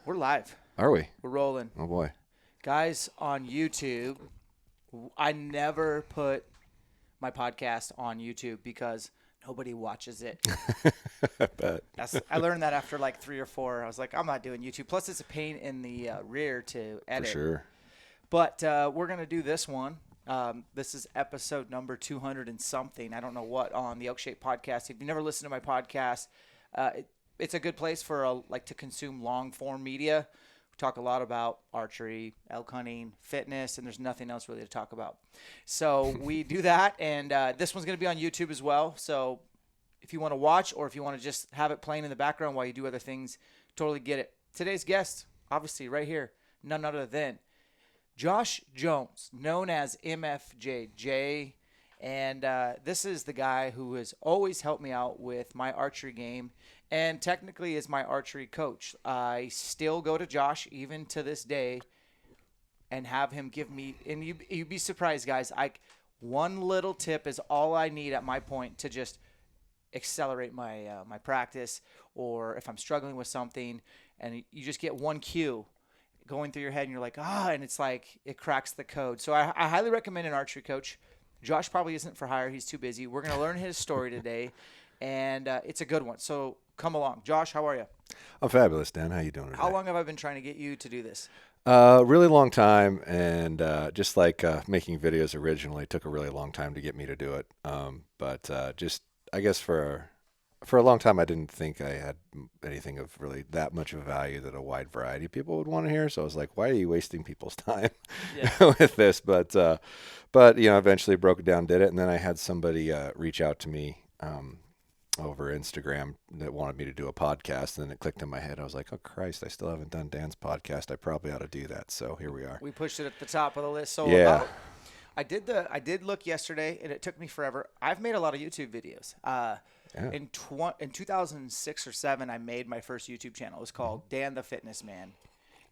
We're live. Are we? We're rolling. Oh, boy. Guys on YouTube, I never put my podcast on YouTube because nobody watches it. I bet. I learned that after like 3 or 4. I was like, I'm not doing YouTube. Plus, it's a pain in the rear to edit. For sure. But we're going to do this one. This is episode number 200 and something. I don't know what on the ELKSHAPE podcast. If you've never listened to my podcast, it's a good place for to consume long form media. We talk a lot about archery, elk hunting, fitness, and there's nothing else really to talk about. So we do that, and this one's going to be on YouTube as well. So if you want to watch or if you want to just have it playing in the background while you do other things, totally get it. Today's guest, obviously right here, none other than Josh Jones, known as MFJJ, and this is the guy who has always helped me out with my archery game and technically is my archery coach. I still go to Josh even to this day and have him give me, and you'd be surprised, guys, one little tip is all I need at my point to just accelerate my my practice, or if I'm struggling with something and you just get one cue going through your head and you're like, and it's like it cracks the code. So I highly recommend an archery coach. Josh probably isn't for hire. He's too busy. We're going to learn his story today, and it's a good one. So come along. Josh, how are you? I'm fabulous, Dan. How you doing today? How long have I been trying to get you to do this? Really long time, and just like making videos originally took a really long time to get me to do it. But just, I guess for a long time, I didn't think I had anything of really that much of value that a wide variety of people would want to hear. So I was like, why are you wasting people's time with this? But eventually broke it down, did it. And then I had somebody reach out to me over Instagram that wanted me to do a podcast. And then it clicked in my head. I was like, oh, Christ, I still haven't done Dan's podcast. I probably ought to do that. So here we are. We pushed it at the top of the list. So yeah. I did look yesterday, and it took me forever. I've made a lot of YouTube videos. In 2006 or 7, I made my first YouTube channel. It was called Dan the Fitness Man.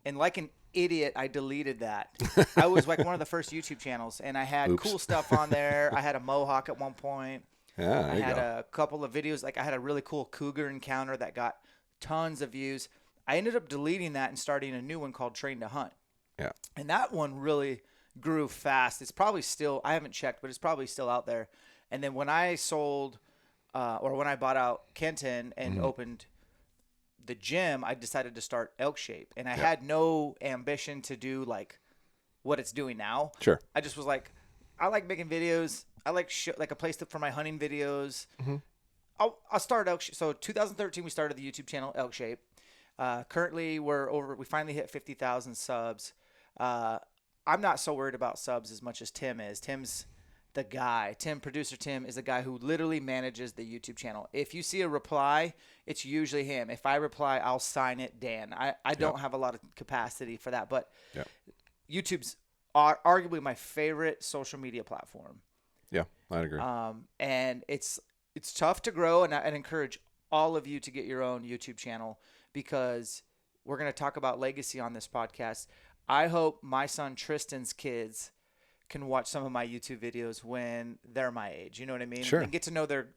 And like an idiot, I deleted that. I was like one of the first YouTube channels, and I had cool stuff on there. I had a mohawk at one point. Yeah, I had a couple of videos. Like I had a really cool cougar encounter that got tons of views. I ended up deleting that and starting a new one called Train to Hunt. Yeah. And that one really grew fast. It's probably still, I haven't checked, but it's probably still out there. And then when I sold, or when I bought out Kenton and opened the gym, I decided to start ELKSHAPE. And I had no ambition to do like what it's doing now. Sure. I just was like, I like making videos. I like like a place for my hunting videos. I'll start ELKSHAPE. So 2013, we started the YouTube channel ELKSHAPE. Currently, we finally hit 50,000 subs. I'm not so worried about subs as much as Tim is. Tim's the guy. Producer Tim is the guy who literally manages the YouTube channel. If you see a reply, it's usually him. If I reply, I'll sign it Dan. I don't have a lot of capacity for that, but YouTube's arguably my favorite social media platform. Yeah, I'd agree. And it's tough to grow, and I encourage all of you to get your own YouTube channel because we're going to talk about legacy on this podcast. I hope my son Tristan's kids can watch some of my YouTube videos when they're my age. You know what I mean? Sure. And get to know their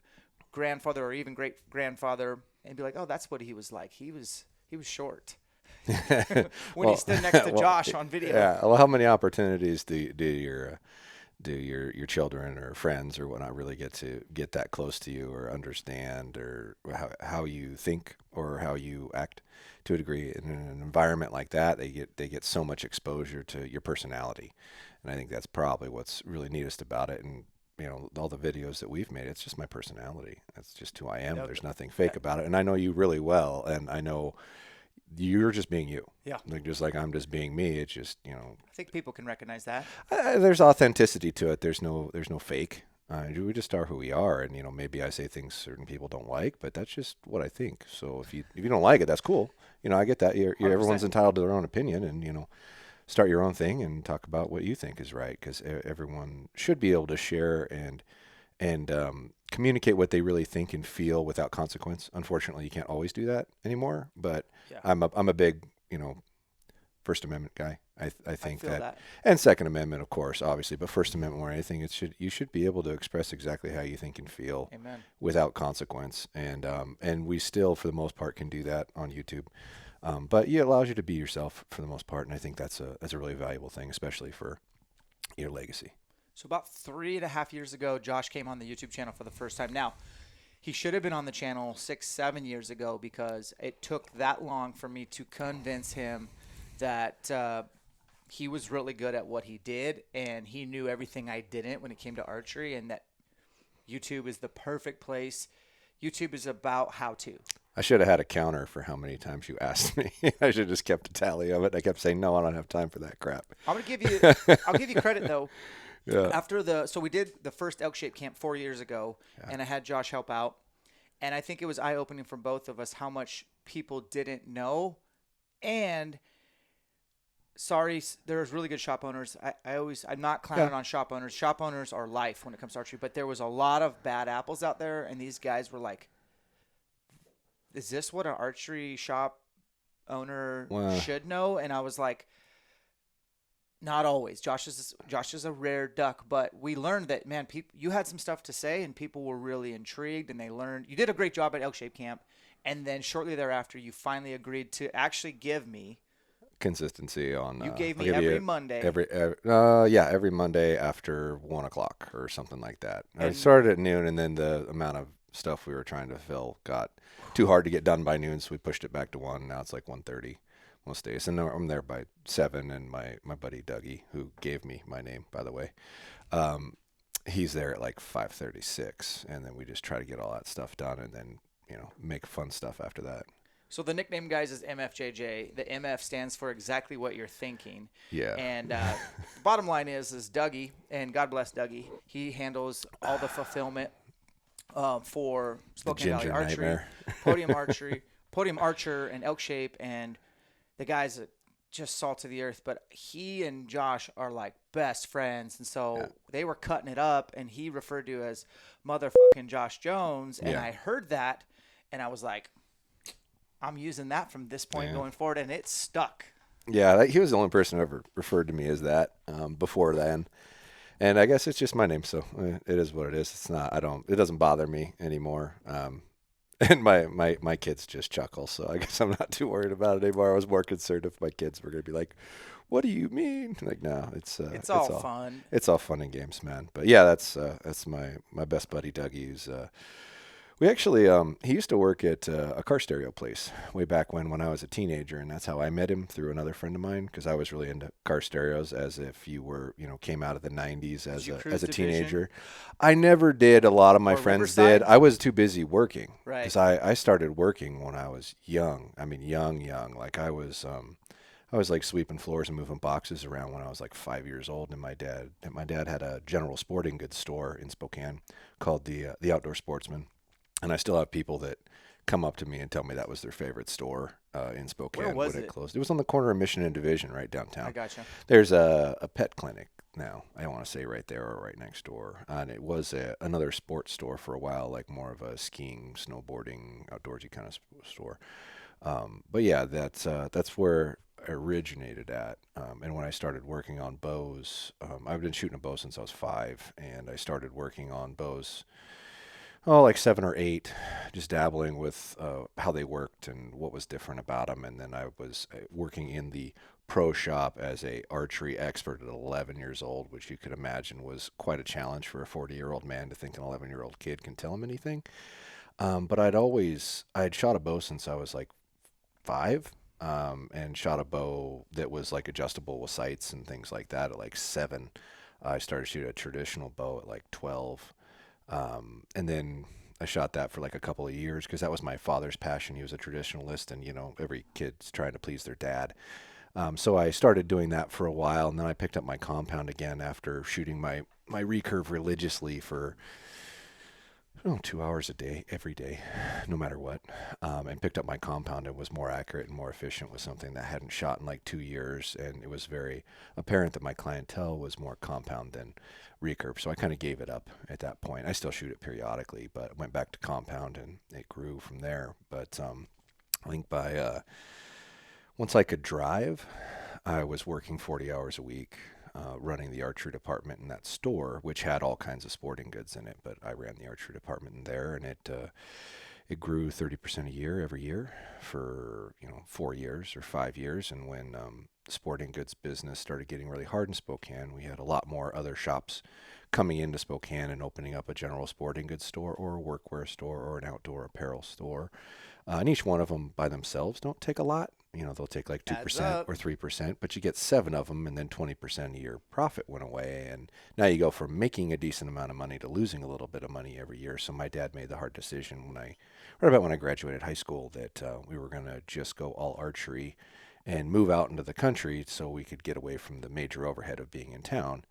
grandfather or even great-grandfather and be like, oh, that's what he was like. He was short. When he stood next to Josh on video. Yeah. Well, how many opportunities do your children or friends or whatnot really get that close to you or understand or how you think or how you act to a degree in an environment like that? They get so much exposure to your personality, and I think that's probably what's really neatest about it. And all the videos that we've made, it's just my personality. That's just who I am. Yep. There's nothing fake about it, and I know you really well, and I know you're just being you. Yeah. Just like I'm just being me. It's just, I think people can recognize that. There's authenticity to it. There's no fake. We just are who we are. And, maybe I say things certain people don't like, but that's just what I think. So if you don't like it, that's cool. I get that. Everyone's entitled to their own opinion and, start your own thing and talk about what you think is right. Because everyone should be able to share and communicate what they really think and feel without consequence. Unfortunately, you can't always do that anymore. But I'm a big, First Amendment guy. I think that, and Second Amendment, of course, obviously, but First Amendment more than anything, you should be able to express exactly how you think and feel. Amen. Without consequence. And we still, for the most part, can do that on YouTube. But yeah, it allows you to be yourself for the most part, and I think that's a really valuable thing, especially for your legacy. So about 3.5 years ago, Josh came on the YouTube channel for the first time. Now, he should have been on the channel 6, 7 years ago because it took that long for me to convince him that he was really good at what he did and he knew everything I didn't when it came to archery, and that YouTube is the perfect place. YouTube is about how to. I should have had a counter for how many times you asked me. I should have just kept a tally of it. I kept saying, no, I don't have time for that crap. I'll give you credit though. Yeah. So we did the first ELKSHAPE camp 4 years ago, and I had Josh help out. And I think it was eye-opening for both of us how much people didn't know. And sorry, there's really good shop owners. I'm not clowning on shop owners. Shop owners are life when it comes to archery, but there was a lot of bad apples out there, and these guys were like, is this what an archery shop owner should know? And I was like, not always. Josh is a rare duck, but we learned that, man, you had some stuff to say, and people were really intrigued, and they learned. You did a great job at ELKSHAPE camp, and then shortly thereafter, you finally agreed to actually give me consistency on. You gave me every Monday. Every Monday after 1:00 or something like that. I started at noon, and then the amount of stuff we were trying to fill got too hard to get done by noon, so we pushed it back to 1. Now it's like 1:30 most days, and I'm there by 7. And my buddy Dougie, who gave me my name, by the way, he's there at like 5:36, and then we just try to get all that stuff done, and then make fun stuff after that. So the nickname, guys, is MFJJ. The MF stands for exactly what you're thinking. Yeah. And the bottom line is Dougie, and God bless Dougie. He handles all the fulfillment for Spokane Valley Archery, Podium Archer, and ELKSHAPE, and the guys that just salt of the earth. But he and Josh are like best friends, and so they were cutting it up, and he referred to as motherfucking Josh Jones, and I heard that, and I was like, I'm using that from this point going forward, and it stuck. Yeah, he was the only person who ever referred to me as that before then. And I guess it's just my name, so it is what it is. It's not. It doesn't bother me anymore. And my kids just chuckle, so I guess I'm not too worried about it anymore. I was more concerned if my kids were gonna be like, "What do you mean?" Like, no, it's all fun. It's all fun and games, man. But yeah, that's my best buddy Dougie, who's we actually he used to work at a car stereo place way back when I was a teenager, and that's how I met him, through another friend of mine, because I was really into car stereos, as if you were came out of the 90s as a teenager. I never did. A lot of my friends Riverside? did. I was too busy working, Right. because I started working when I was young. I mean, young. Like I was like sweeping floors and moving boxes around when I was like 5 years old. And my dad had a general sporting goods store in Spokane called the Outdoor Sportsman. And I still have people that come up to me and tell me that was their favorite store in Spokane. Where was when it? Closed. It was on the corner of Mission and Division, right downtown. I gotcha. There's a pet clinic now. I don't want to say right there or right next door. And it was another sports store for a while, like more of a skiing, snowboarding, outdoorsy kind of store. But yeah, that's where I originated at. And when I started working on bows, I've been shooting a bow since I was 5, and I started working on bows like 7 or 8, just dabbling with how they worked and what was different about them. And then I was working in the pro shop as a archery expert at 11 years old, which you could imagine was quite a challenge for a 40-year-old man to think an 11-year-old kid can tell him anything. But I'd shot a bow since I was like 5, and shot a bow that was like adjustable with sights and things like that at like 7. I started shooting a traditional bow at like 12. And then I shot that for like a couple of years because that was my father's passion. He was a traditionalist, and every kid's trying to please their dad. So I started doing that for a while, and then I picked up my compound again after shooting my recurve religiously for 2 hours a day, every day, no matter what, and picked up my compound and was more accurate and more efficient with something that I hadn't shot in like 2 years. And it was very apparent that my clientele was more compound than recurve. So I kind of gave it up at that point. I still shoot it periodically, but went back to compound, and it grew from there. But I think by once I could drive, I was working 40 hours a week, running the archery department in that store, which had all kinds of sporting goods in it, but I ran the archery department in there, and it grew 30% a year every year for 4 years or 5 years. And when the sporting goods business started getting really hard in Spokane, we had a lot more other shops coming into Spokane and opening up a general sporting goods store or a workwear store or an outdoor apparel store. And each one of them by themselves don't take a lot. They'll take like 2% or 3%, but you get 7 of them, and then 20% of your profit went away. And now you go from making a decent amount of money to losing a little bit of money every year. So my dad made the hard decision right about when I graduated high school that we were going to just go all archery and move out into the country so we could get away from the major overhead of being in town.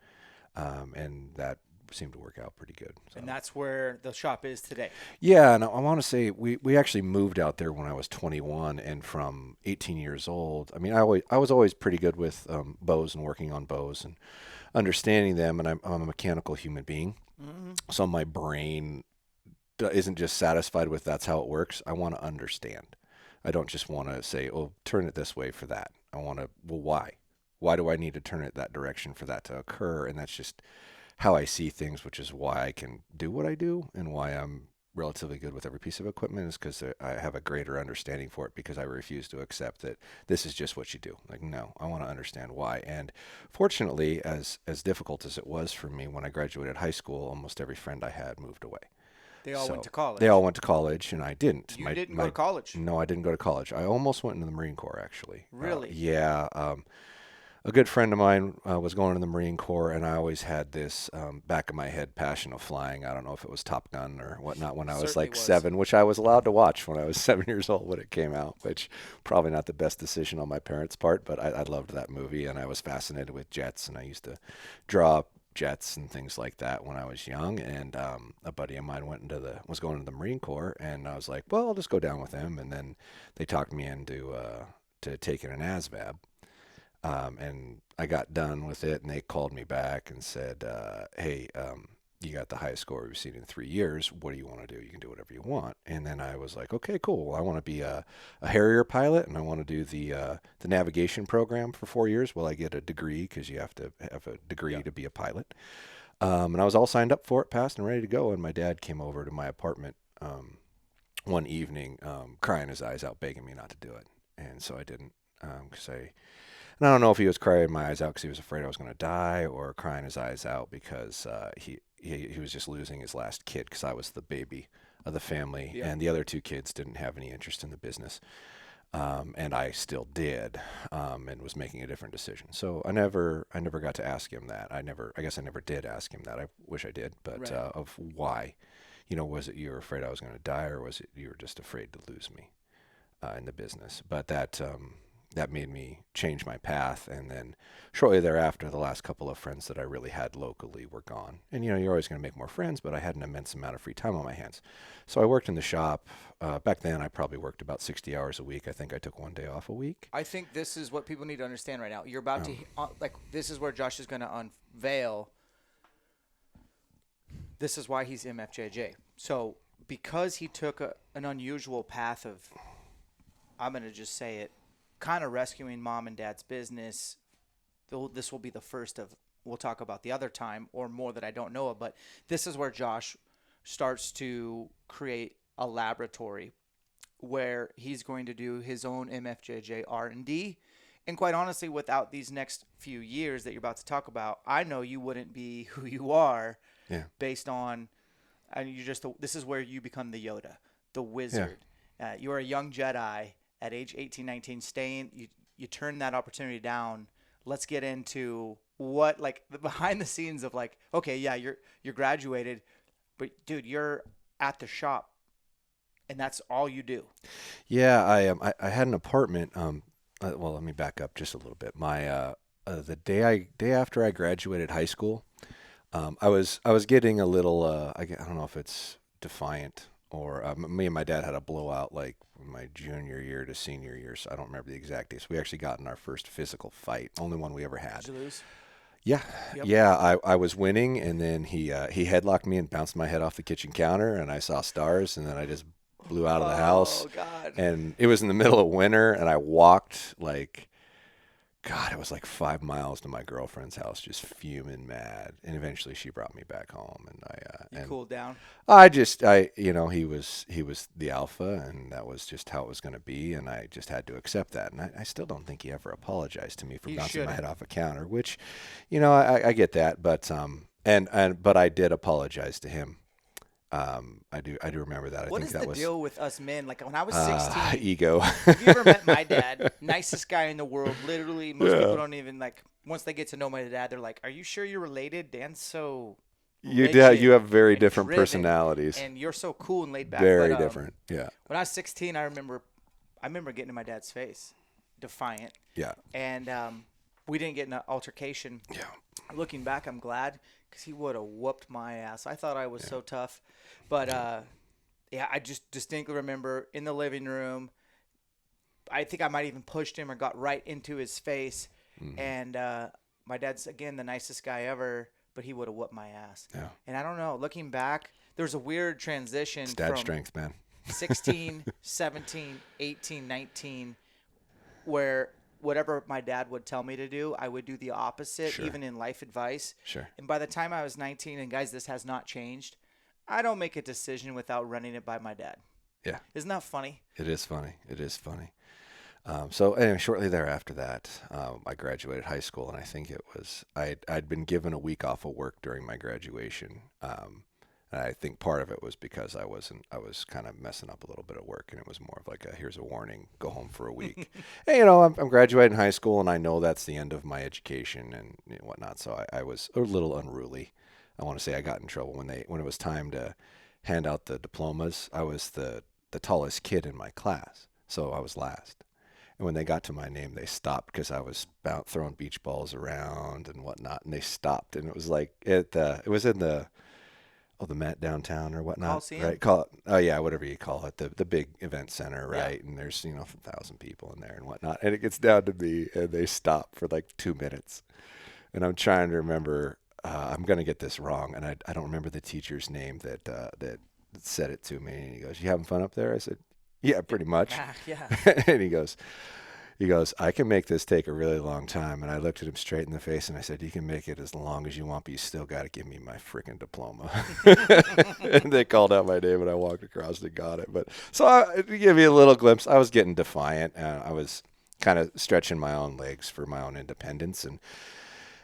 And that seemed to work out pretty good. So. And that's where the shop is today. Yeah, and I want to say we actually moved out there when I was 21, and from 18 years old. I mean, I was always pretty good with bows and working on bows and understanding them, and I'm a mechanical human being, so my brain isn't just satisfied with that's how it works. I want to understand. I don't just want to say, oh, turn it this way for that. I want to, well, why? Why do I need to turn it that direction for that to occur? And that's just how I see things, which is why I can do what I do and why I'm relatively good with every piece of equipment, is because I have a greater understanding for it, because I refuse to accept that this is just what you do. Like, no, I want to understand why. And fortunately, as difficult as it was for me when I graduated high school, almost every friend I had moved away. They all went to college. They all went to college, and I didn't. You didn't go to college? No, I didn't go to college. I almost went into the Marine Corps, actually. Really? Yeah. A good friend of mine was going to the Marine Corps, and I always had this back of my head passion of flying. I don't know if it was Top Gun or whatnot when I was like 7, which I was allowed to watch when I was 7 years old when it came out, which probably not the best decision on my parents' part, but I loved that movie, and I was fascinated with jets, and I used to draw jets and things like that when I was young. And a buddy of mine was going to the Marine Corps, and I was like, well, I'll just go down with him. And then they talked me into to taking an ASVAB. And I got done with it, and they called me back and said, hey, you got the highest score we've seen in 3 years. What do you want to do? You can do whatever you want. And then I was like, okay, cool. Well, I want to be a Harrier pilot, and I want to do the navigation program for 4 years. Well, I get a degree, because you have to have a degree to be a pilot. And I was all signed up for it, passed, and ready to go. And my dad came over to my apartment one evening, crying his eyes out, begging me not to do it. And so I didn't, and I don't know if he was crying my eyes out because he was afraid I was going to die, or crying his eyes out because he was just losing his last kid, because I was the baby of the family, and the other 2 kids didn't have any interest in the business. And I still did, and was making a different decision. So I never got to ask him that. I guess I never did ask him that. I wish I did, but right. Of why, was it you were afraid I was going to die, or was it you were just afraid to lose me in the business? But that made me change my path. And then shortly thereafter, the last couple of friends that I really had locally were gone. And, you're always going to make more friends, but I had an immense amount of free time on my hands. So I worked in the shop. Back then, I probably worked about 60 hours a week. I think I took 1 day off a week. I think this is what people need to understand right now. You're about to, this is where Josh is going to unveil. This is why he's MFJJ. So because he took an unusual path of, I'm going to just say it, kind of rescuing mom and dad's business. This will be the first of, we'll talk about the other time or more that I don't know of, but this is where Josh starts to create a laboratory where he's going to do his own MFJJ R&D. And quite honestly, without these next few years that you're about to talk about, I know you wouldn't be who you are based on, and this is where you become the Yoda, the wizard. Yeah. You're a young Jedi. At age 18, 19, you turn that opportunity down. Let's get into what, like, the behind the scenes of, like, okay, yeah, you're graduated, but dude, you're at the shop, and that's all you do. Yeah, I had an apartment. Well, let me back up just a little bit. My the day after I graduated high school, I was getting a little I don't know if it's defiant, or me and my dad had a blowout like my junior year to senior year, so I don't remember the exact dates. We actually got in our first physical fight, only one we ever had. Did you lose? Yeah. Yep. Yeah, I was winning, and then he headlocked me and bounced my head off the kitchen counter, and I saw stars, and then I just blew out of the house. Oh, God. And it was in the middle of winter, and I walked like God, it was like 5 miles to my girlfriend's house, just fuming mad. And eventually she brought me back home, and You cooled down. he was the alpha, and that was just how it was going to be, and I just had to accept that. And I still don't think he ever apologized to me for He bouncing my shouldn't. head off a counter, which, I get that, but but I did apologize to him. I do remember that. I What think is that the was deal with us men? Like when I was 16, ego. have you ever met my dad? Nicest guy in the world. Literally, most people don't even like. Once they get to know my dad, they're like, "Are you sure you're related?" Dan's so rigid You have very and different driven, personalities. and you're so cool and laid back. Very But different. Yeah. when I was 16, I remember getting in my dad's face, defiant, Yeah. and we didn't get in an altercation. Yeah. Looking back, I'm glad because he would have whooped my ass. I thought I was so tough, but yeah, I just distinctly remember in the living room. I think I might even pushed him or got right into his face, and my dad's again the nicest guy ever, but he would have whooped my ass. Yeah. And I don't know. Looking back, there's a weird transition It's dad from strength, man. 16, 17, 18, 19, where whatever my dad would tell me to do, I would do the opposite, Sure. even in life advice. Sure. And by the time I was 19, and guys, this has not changed, I don't make a decision without running it by my dad. Yeah. Isn't that funny? It is funny. It is funny. So anyway, shortly thereafter that, I graduated high school, and I think it was I'd been given a week off of work during my graduation. And I think part of it was because I was kind of messing up a little bit at work, and it was more of like here's a warning, go home for a week. And, I'm graduating high school, and I know that's the end of my education and whatnot. So I was a little unruly. I want to say I got in trouble when it was time to hand out the diplomas. I was the tallest kid in my class, so I was last. And when they got to my name, they stopped because I was throwing beach balls around and whatnot, and they stopped. And it was like it was in the Met downtown or whatnot, Coliseum? right? Call it, oh yeah, whatever you call it, the big event center, right? Yeah. And there's 1,000 people in there and whatnot, and it gets down to me, and they stop for like 2 minutes, and I'm trying to remember. I'm gonna get this wrong, and I don't remember the teacher's name that said it to me. And he goes, "You having fun up there?" I said, "Yeah, pretty much." Yeah. And he goes, "I can make this take a really long time." And I looked at him straight in the face, and I said, "You can make it as long as you want, but you still got to give me my freaking diploma." And they called out my name, and I walked across and got it. But to give you a little glimpse, I was getting defiant. I was kind of stretching my own legs for my own independence.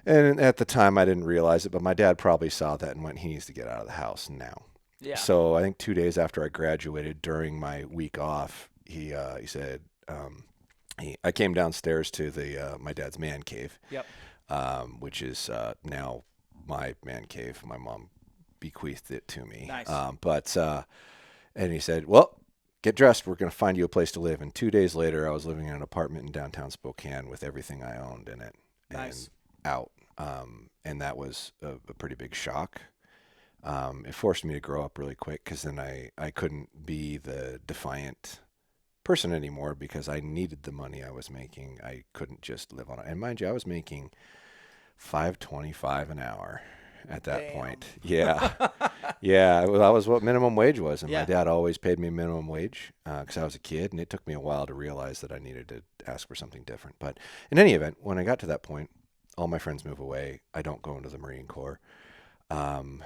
And at the time, I didn't realize it, but my dad probably saw that and went, he needs to get out of the house now. Yeah. So I think 2 days after I graduated, during my week off, he said, I came downstairs to my dad's man cave, Yep. which is now my man cave. My mom bequeathed it to me. Nice. And he said, "Well, get dressed. We're going to find you a place to live." And 2 days later, I was living in an apartment in downtown Spokane with everything I owned in it. Nice. And out. And that was a pretty big shock. It forced me to grow up really quick, because then I couldn't be the defiant person anymore because I needed the money I was making. I couldn't just live on it. And mind you, I was making $5.25 an hour at that Damn. point. Yeah. Yeah, that was what minimum wage was. And Yeah. my dad always paid me minimum wage because I was a kid, and it took me a while to realize that I needed to ask for something different. But in any event, when I got to that point, all my friends move away. I don't go into the Marine Corps,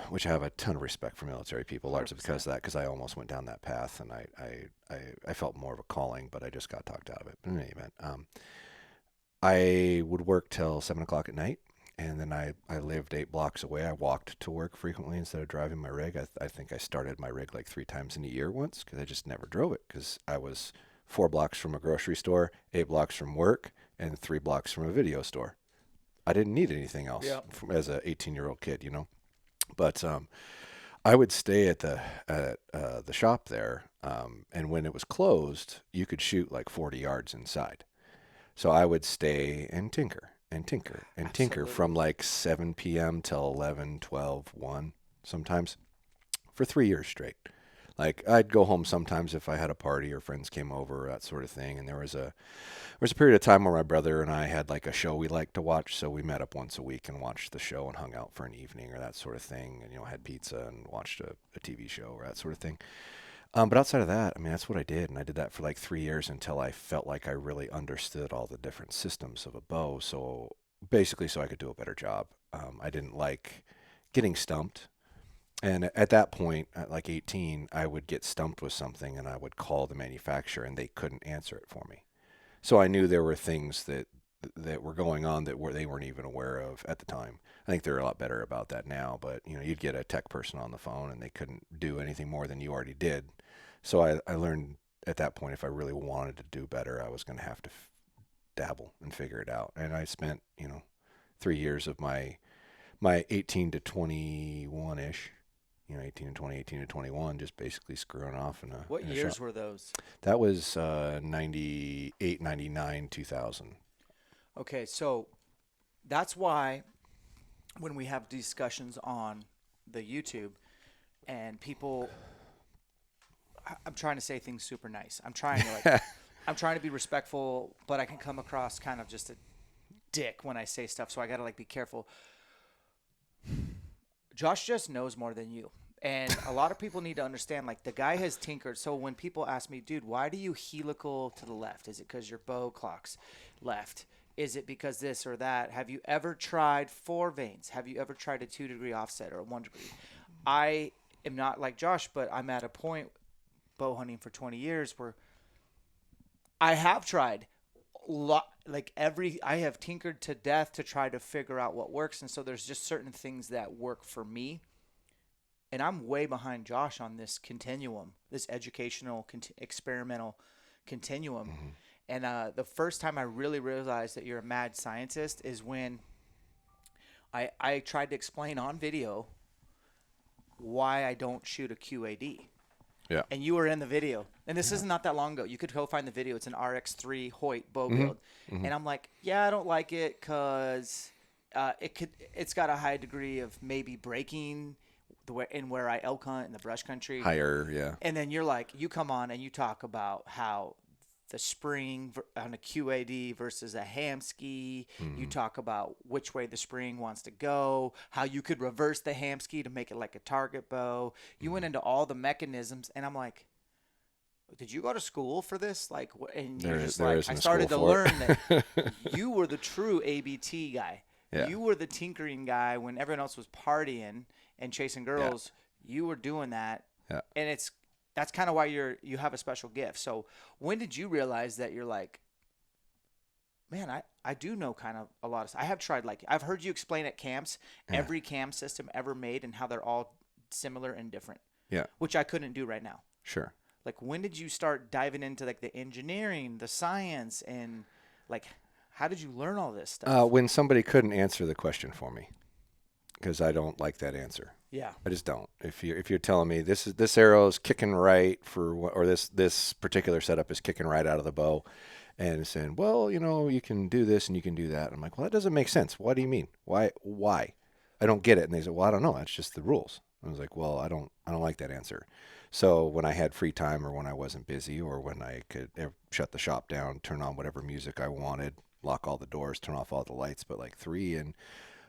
which I have a ton of respect for military people, largely because of that, because I almost went down that path, and I felt more of a calling, but I just got talked out of it. But in any event, I would work till 7 o'clock at night, and then I lived 8 blocks away. I walked to work frequently instead of driving my rig. I think I started my rig like 3 times in a year once, because I just never drove it, because I was 4 blocks from a grocery store, 8 blocks from work, and 3 blocks from a video store. I didn't need anything else as an 18-year-old kid, But I would stay at the shop there, and when it was closed, you could shoot like 40 yards inside. So I would stay and tinker and tinker and tinker from like 7 p.m. till 11, 12, 1 sometimes for 3 years straight. Like, I'd go home sometimes if I had a party or friends came over, that sort of thing. And there was a period of time where my brother and I had like a show we liked to watch. So we met up once a week and watched the show and hung out for an evening or that sort of thing. And, had pizza and watched a TV show or that sort of thing. But outside of that, I mean, that's what I did. And I did that for like 3 years until I felt like I really understood all the different systems of a bow. So basically, so I could do a better job. I didn't like getting stumped. And at that point, at like 18, I would get stumped with something and I would call the manufacturer and they couldn't answer it for me. So I knew there were things that were going on that they weren't even aware of at the time. I think they're a lot better about that now, but you'd get a tech person on the phone and they couldn't do anything more than you already did. So I learned at that point if I really wanted to do better, I was going to have to dabble and figure it out. And I spent 3 years of my 18 to 21 ish. 18 to 20, 18 to 21, just basically screwing off in a What in a years shop. were those? That was 98, 99, 2000. Okay, so that's why when we have discussions on the YouTube and people, I'm trying to say things super nice. I'm trying to I'm trying to be respectful, but I can come across kind of just a dick when I say stuff. So I got to be careful. Josh just knows more than you. And a lot of people need to understand, the guy has tinkered. So when people ask me, dude, why do you helical to the left? Is it because your bow clock's left? Is it because this or that? Have you ever tried 4 vanes? Have you ever tried a 2-degree offset or a 1 degree? I am not like Josh, but I'm at a point bow hunting for 20 years where I have tried I have tinkered to death to try to figure out what works. And so there's just certain things that work for me. And I'm way behind Josh on this continuum, this educational, experimental continuum. Mm-hmm. And the first time I really realized that you're a mad scientist is when I tried to explain on video why I don't shoot a QAD. Yeah. And you were in the video. And this is not that long ago. You could go find the video. It's an RX3 Hoyt bow build. Mm-hmm. And I'm like, yeah, I don't like it because it's got a high degree of maybe breaking where I elk hunt in the brush country. Higher, yeah. And then you come on and you talk about how the spring on a QAD versus a Hamskea. You talk about which way the spring wants to go, how you could reverse the Hamskea to make it like a target bow. You went into all the mechanisms, and I'm like, did you go to school for this? And you're just I started to learn that you were the true ABT guy. Yeah. You were the tinkering guy when everyone else was partying and chasing girls. Yeah. You were doing that. Yeah. And that's kind of why you have a special gift. So when did you realize that you're like, man, I do know kind of a lot of stuff. I have tried, I've heard you explain at camps, every cam system ever made and how they're all similar and different. Yeah. Which I couldn't do right now. Sure. When did you start diving into the engineering, the science, and how did you learn all this stuff? When somebody couldn't answer the question for me, because I don't like that answer. Yeah. I just don't. If you're telling me this arrow's kicking right or this particular setup is kicking right out of the bow, and saying, well, you can do this and you can do that. I'm like, well, that doesn't make sense. What do you mean? Why? I don't get it. And they said, well, I don't know. That's just the rules. I was like, well, I don't like that answer. So when I had free time or when I wasn't busy or when I could shut the shop down, turn on whatever music I wanted, lock all the doors, turn off all the lights, but 3 and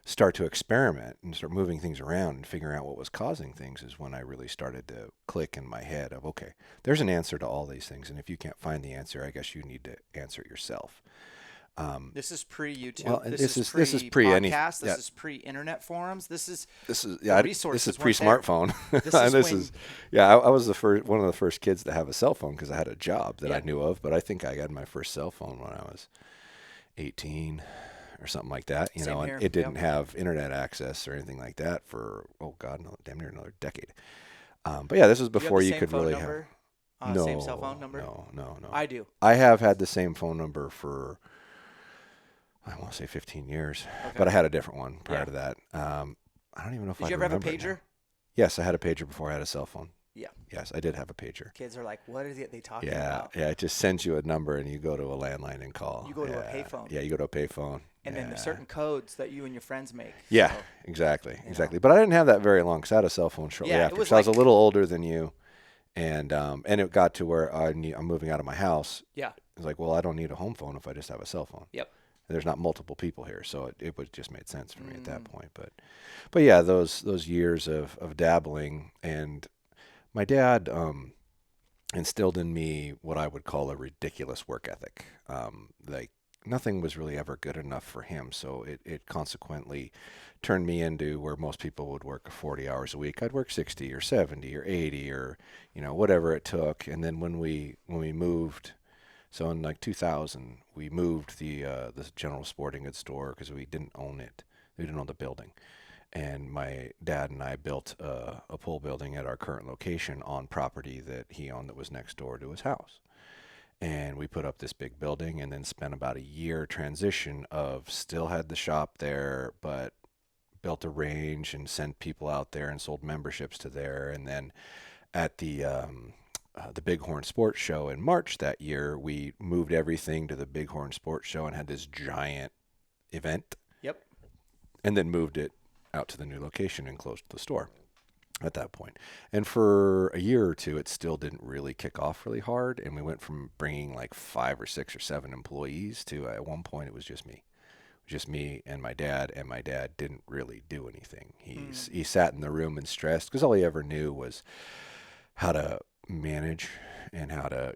start to experiment and start moving things around and figuring out what was causing things is when I really started to click in my head of, okay, there's an answer to all these things. And if you can't find the answer, I guess you need to answer it yourself. This is pre-YouTube. Well, this is pre-podcast. This is pre-internet forums. This is resources. This is pre-smartphone. I was one of the first kids to have a cell phone because I had a job that I knew of. But I think I got my first cell phone when I was 18 or something like that. And it didn't have internet access or anything like that for damn near another decade. But yeah, this was before you could really have. No, same cell phone number. No. I do. I have had the same phone number for, I want to say 15 years, but I had a different one prior to that. I don't even know if I remember. Did you ever have a pager? Yes, I had a pager before I had a cell phone. Yeah. Yes, I did have a pager. Kids are like, what is it they talking about? Yeah, it just sends you a number and you go to a landline and call. You go to a payphone. Yeah, you go to a payphone. And then there's certain codes that you and your friends make. Yeah, so, exactly. But I didn't have that very long because I had a cell phone shortly after. Because I was a little older than you. And it got to where I'm moving out of my house. Yeah. It's like, well, I don't need a home phone if I just have a cell phone. Yep. And there's not multiple people here, so it would just made sense for me at that point. But yeah, those years of dabbling, and my dad instilled in me what I would call a ridiculous work ethic. Like nothing was really ever good enough for him, so it consequently turned me into where most people would work 40 hours a week. I'd work 60 or 70 or 80 or whatever it took. And then when we moved, so in like 2000, we moved the general sporting goods store because we didn't own it. We didn't own the building. And my dad and I built a pole building at our current location on property that he owned that was next door to his house. And we put up this big building and then spent about a year transition of still had the shop there, but built a range and sent people out there and sold memberships to there. And then at the Bighorn Sports Show in March that year, we moved everything to the Bighorn Sports Show and had this giant event. Yep. And then moved it out to the new location and closed the store at that point. And for a year or two, it still didn't really kick off really hard. And we went from bringing like 5 or 6 or 7 employees to at one point it was just me. Just me and my dad didn't really do anything. He sat in the room and stressed because all he ever knew was how to manage and how to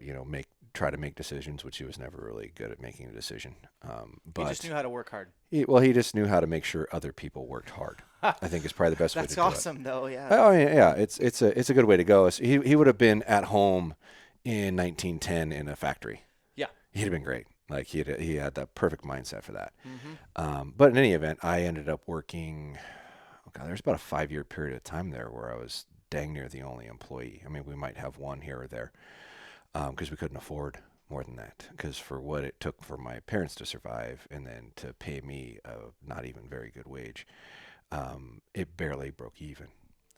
try to make decisions, which he was never really good at making a decision. But he just knew how to work hard. He just knew how to make sure other people worked hard. I think is probably the best way to do it. That's awesome, though. Yeah. Oh yeah. It's a good way to go. So he would have been at home in 1910 in a factory. Yeah. He'd have been great. Like he had the perfect mindset for that. But in any event, I ended up working. Oh God, there's about a 5-year period of time there where I was dang near the only employee. I mean, we might have one here or there because we couldn't afford more than that. Because for what it took for my parents to survive and then to pay me a not even very good wage, it barely broke even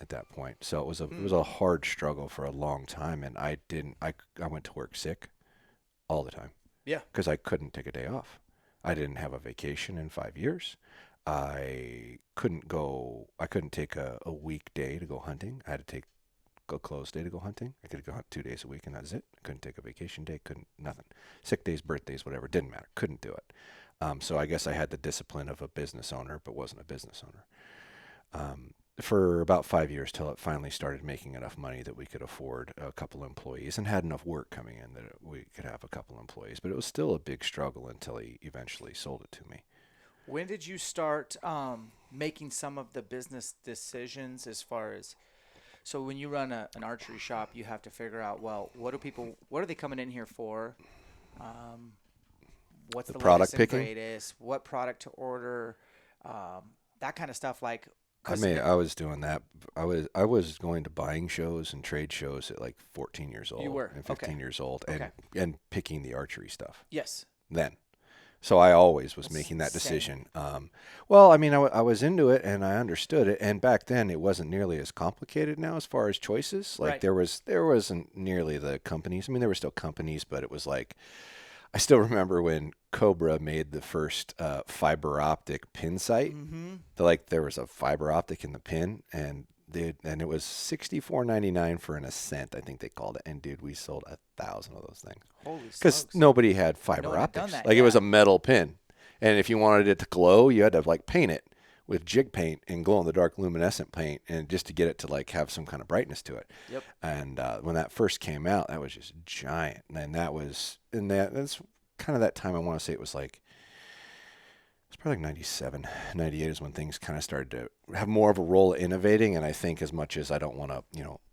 at that point. So it was a hard struggle for a long time, and I went to work sick all the time. Yeah. Because I couldn't take a day off. I didn't have a vacation in 5 years. I couldn't take a weekday to go hunting. I had to take a closed day to go hunting. I could go hunt 2 days a week and that's it. I couldn't take a vacation day, nothing. Sick days, birthdays, whatever, didn't matter. Couldn't do it. So I guess I had the discipline of a business owner, but wasn't a business owner. For about 5 years till it finally started making enough money that we could afford a couple employees and had enough work coming in that we could have a couple employees. But it was still a big struggle until he eventually sold it to me. When did you start making some of the business decisions as far as, so when you run an archery shop, you have to figure out, well, what are they coming in here for? What's the product latest picking? and greatest? What product to order? That kind of stuff. Like, I was doing that. I was going to buying shows and trade shows at like 14 years old. You were? And 15 Okay. years old Okay. and picking the archery stuff Yes. then. So I always was That's making that insane. decision. Well, I mean, I was into it and I understood it. And back then it wasn't nearly as complicated now as far as choices. Like Right. there wasn't nearly the companies. I mean, there were still companies, but it was like, I still remember when Cobra made the first fiber optic pin sight. Mm-hmm. There was a fiber optic in the pin, and it was $64.99 for an Ascent, I think they called it. And dude, we sold 1,000 of those things Holy because smokes. nobody had fiber one had done optics. that, Like it was yeah. a metal pin, and if you wanted it to glow, you had to like paint it with jig paint and glow in the dark luminescent paint, and just to get it to like have some kind of brightness to it. Yep. And when that first came out, that was just giant, and that's kind of that time. I want to say it was probably like 97, 98 is when things kind of started to have more of a role innovating. And I think as much as I don't want to,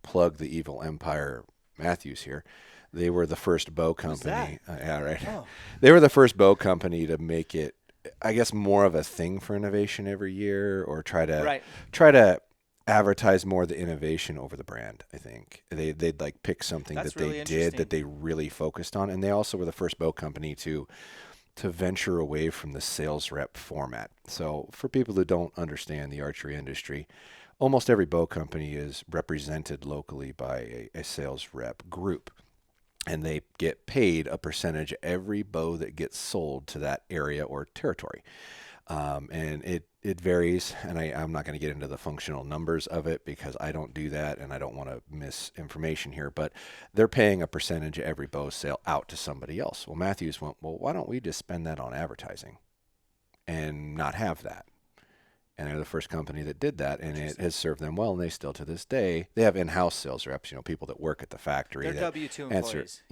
plug the evil empire Matthews here, they were the first bow company. Yeah, right. Oh. They were the first bow company to make it, I guess, more of a thing for innovation every year, or try to advertise more the innovation over the brand. I think they'd like pick something That's that they really did that they really focused on. And they also were the first bow company to venture away from the sales rep format. So for people who don't understand the archery industry, almost every bow company is represented locally by a sales rep group. And they get paid a percentage of every bow that gets sold to that area or territory. And it varies, and I'm not going to get into the functional numbers of it because I don't do that and I don't want to miss information here, but they're paying a percentage of every bow sale out to somebody else. Well, Matthews went, well, why don't we just spend that on advertising and not have that? And they're the first company that did that, and it has served them well. And they still, to this day, they have in-house sales reps, people that work at the factory. They're that W-2 answer, employees.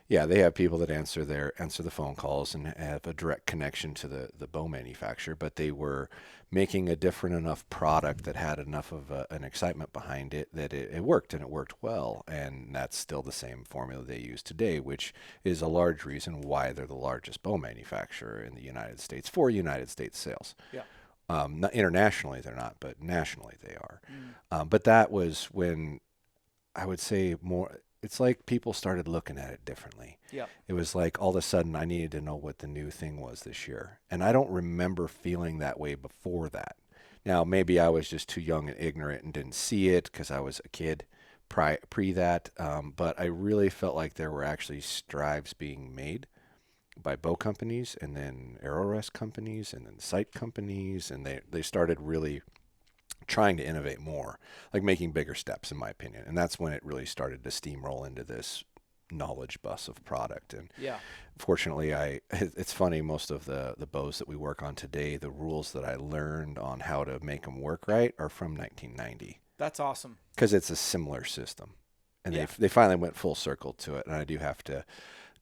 Yeah, they have people that answer the phone calls and have a direct connection to the bow manufacturer. But they were making a different enough product that had enough of an excitement behind it that it worked, and it worked well. And that's still the same formula they use today, which is a large reason why they're the largest bow manufacturer in the United States for United States sales. Yeah. Not internationally, they're not, but nationally they are. But that was when I would say more. It's like people started looking at it differently. Yeah. It was like all of a sudden I needed to know what the new thing was this year. And I don't remember feeling that way before that. Now, maybe I was just too young and ignorant and didn't see it because I was a kid pre that. But I really felt like there were actually strides being made by bow companies and then arrow rest companies and then sight companies. And they started really trying to innovate more, like making bigger steps, in my opinion. And that's when it really started to steamroll into this knowledge bus of product. And fortunately, it's funny, most of the bows that we work on today, the rules that I learned on how to make them work right are from 1990. That's awesome. Because it's a similar system. And they finally went full circle to it. And I do have to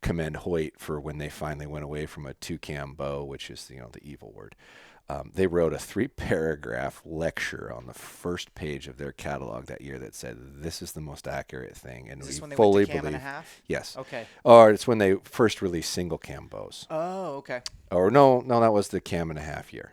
commend Hoyt for when they finally went away from a 2-cam bow, which is the evil word. They wrote a 3-paragraph lecture on the first page of their catalog that year that said, "This is the most accurate thing," and Is this we when they fully went to cam believe. and a half? Yes. Okay. Or it's when they first released single cam bows. Oh, okay. Or no, that was the cam and a half year.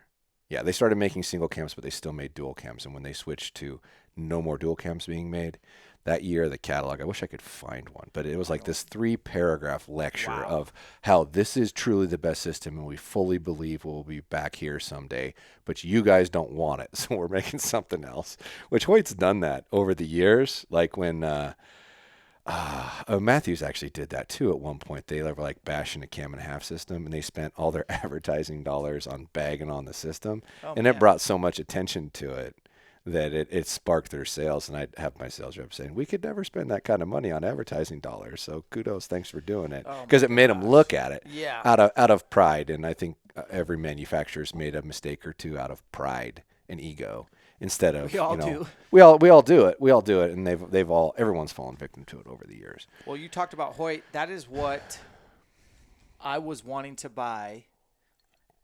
Yeah, they started making single cams, but they still made dual cams. And when they switched to no more dual cams being made, that year, the catalog, I wish I could find one, but it was like this 3-paragraph lecture of how this is truly the best system, and we fully believe we'll be back here someday, but you guys don't want it, so we're making something else, which Hoyt's done that over the years. Like when Matthews actually did that too at one point. They were like bashing the cam and a half system, and they spent all their advertising dollars on bagging on the system, and it brought so much attention to it that it sparked their sales. And I'd have my sales rep saying, "We could never spend that kind of money on advertising dollars. So kudos, thanks for doing it," because it made them look at it out of pride. And I think every manufacturer's made a mistake or two out of pride and ego instead of we all do. We all do it. We all do it, and everyone's fallen victim to it over the years. Well, you talked about Hoyt. That is what I was wanting to buy.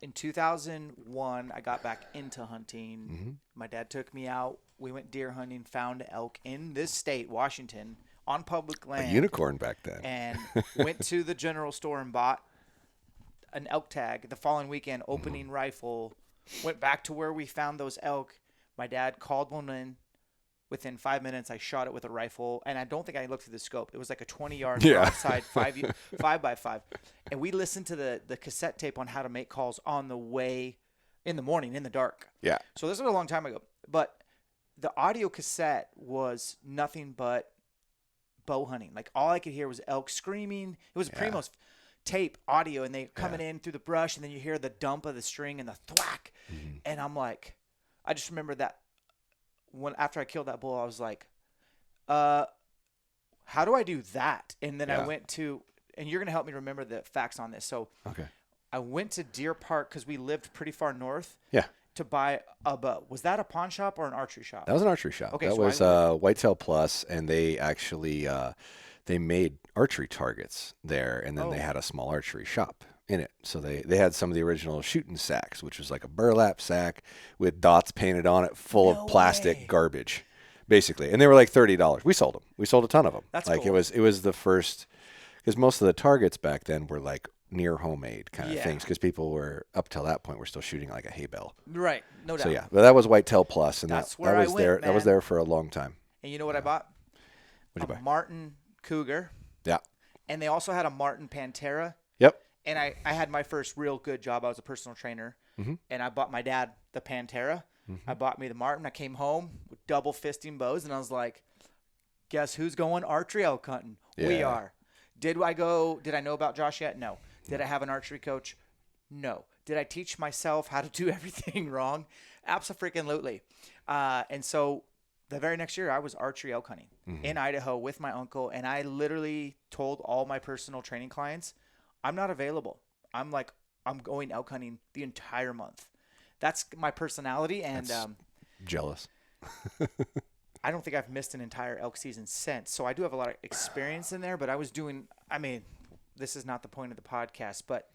In 2001, I got back into hunting. Mm-hmm. My dad took me out. We went deer hunting, found elk in this state, Washington, on public land. A unicorn back then. And went to the general store and bought an elk tag. The following weekend, opening rifle. Went back to where we found those elk. My dad called one in. Within 5 minutes, I shot it with a rifle, and I don't think I looked through the scope. It was like a 20-yard outside 5x5. And we listened to the cassette tape on how to make calls on the way in the morning, in the dark. Yeah. So this was a long time ago. But the audio cassette was nothing but bow hunting. Like, all I could hear was elk screaming. It was Primo's tape audio, and they coming in through the brush, and then you hear the dump of the string and the thwack. Mm-hmm. And I'm like, I just remember that. After I killed that bull, I was like, how do I do that? And then I went to, and you're going to help me remember the facts on this. So I went to Deer Park because we lived pretty far north to buy a bow. Was that a pawn shop or an archery shop? That was an archery shop. Okay, that was Whitetail Plus, and they actually they made archery targets there, and then they had a small archery shop in it. So they had some of the original shooting sacks, which was like a burlap sack with dots painted on it, full of plastic garbage, basically. And they were like $30. We sold them. We sold a ton of them. That's like cool. It was the first, because most of the targets back then were like near homemade kind of things, because people were up till that point were still shooting like a hay bale. Right, no doubt. So but that was Whitetail Plus, and That's that where was I went, there. man. That was there for a long time. And you know what I bought? What'd you buy? Martin Cougar. Yeah. And they also had a Martin Pantera. Yep. And I had my first real good job. I was a personal trainer. Mm-hmm. And I bought my dad the Pantera. Mm-hmm. I bought me the Martin. I came home with double fisting bows, and I was like, guess who's going archery elk hunting? Yeah. We are. Did I know about Josh yet? No. Did I have an archery coach? No. Did I teach myself how to do everything wrong? Abso-freaking-lutely. And so the very next year, I was archery elk hunting in Idaho with my uncle, and I literally told all my personal training clients, I'm not available. I'm going elk hunting the entire month. that's my personality. And That's jealous. I don't think I've missed an entire elk season since. So I do have a lot of experience in there, but I mean, this is not the point of the podcast, but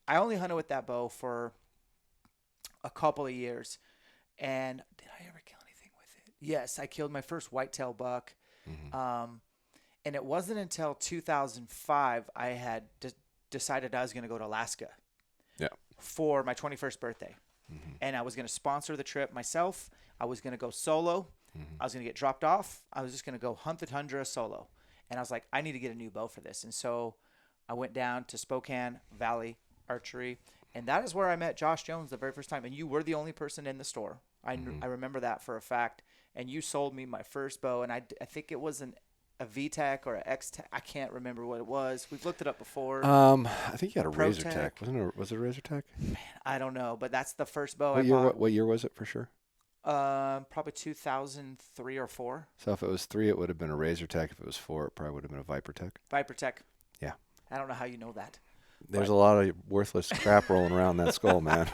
I only hunted with that bow for a couple of years. And did I ever kill anything with it? Yes, I killed my first whitetail buck. And it wasn't until 2005 I had decided I was going to go to Alaska for my 21st birthday. And I was going to sponsor the trip myself. I was going to go solo. I was going to get dropped off. I was just going to go hunt the tundra solo. And I was like, I need to get a new bow for this. And so I went down to Spokane Valley Archery. And that is where I met Josh Jones the very first time. And you were the only person in the store. I remember that for a fact. And you sold me my first bow. And I think it was a VTech or an X-Tech. I can't remember what it was. We've looked it up before. I think you had a Pro Razor Tech. Tech. Was it a Razor Tech? Man, I don't know. But that's the first bow What I year? bought. What year was it for sure? Probably 2003 or 4. So if it was 3, it would have been a Razor Tech. If it was 4, it probably would have been a Viper Tech. Viper Tech. Yeah. I don't know how you know that. There's a lot of worthless crap rolling around that skull, man.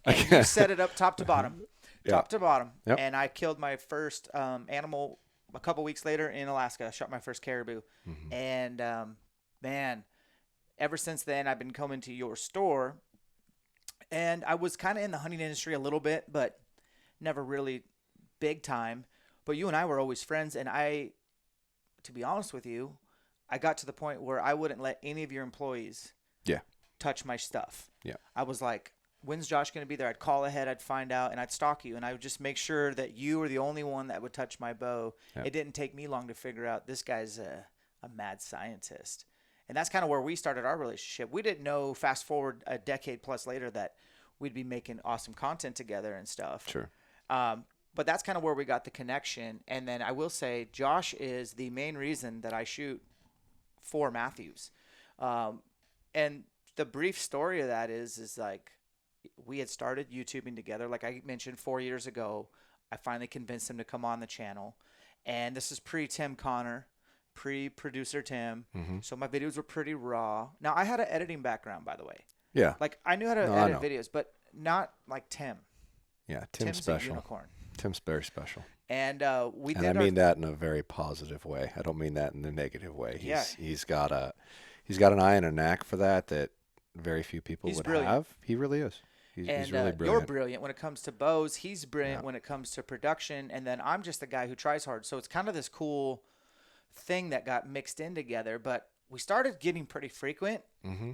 And you set it up top to bottom. Yeah. Top to bottom. Yep. And I killed my first animal a couple weeks later in Alaska. I shot my first caribou. And, man, ever since then, I've been coming to your store. And I was kind of in the hunting industry a little bit, but never really big time. But you and I were always friends. And to be honest with you, I got to the point where I wouldn't let any of your employees touch my stuff. Yeah. I was like, when's Josh going to be there? I'd call ahead, I'd find out, and I'd stalk you. And I would just make sure that you were the only one that would touch my bow. Yeah. It didn't take me long to figure out this guy's a mad scientist. And that's kind of where we started our relationship. We didn't know, fast forward a decade plus later, that we'd be making awesome content together and stuff. Sure. But that's kind of where we got the connection. And then I will say Josh is the main reason that I shoot for Matthews. And the brief story of that is like we had started YouTubing together. Like I mentioned 4 years ago, I finally convinced him to come on the channel. And this is pre-Tim Connor, pre-producer Tim. So my videos were pretty raw. Now, I had an editing background, by the way. Yeah. Like I knew how to edit videos, but not like Tim. Yeah, Tim's a special. unicorn. Tim's very special. And we did. And I mean that in a very positive way. I don't mean that in a negative way. He's got an eye and a knack for that very few people would have. He really is. He's really brilliant. You're brilliant when it comes to bows. He's brilliant when it comes to production. And then I'm just the guy who tries hard. So it's kind of this cool thing that got mixed in together. But we started getting pretty frequent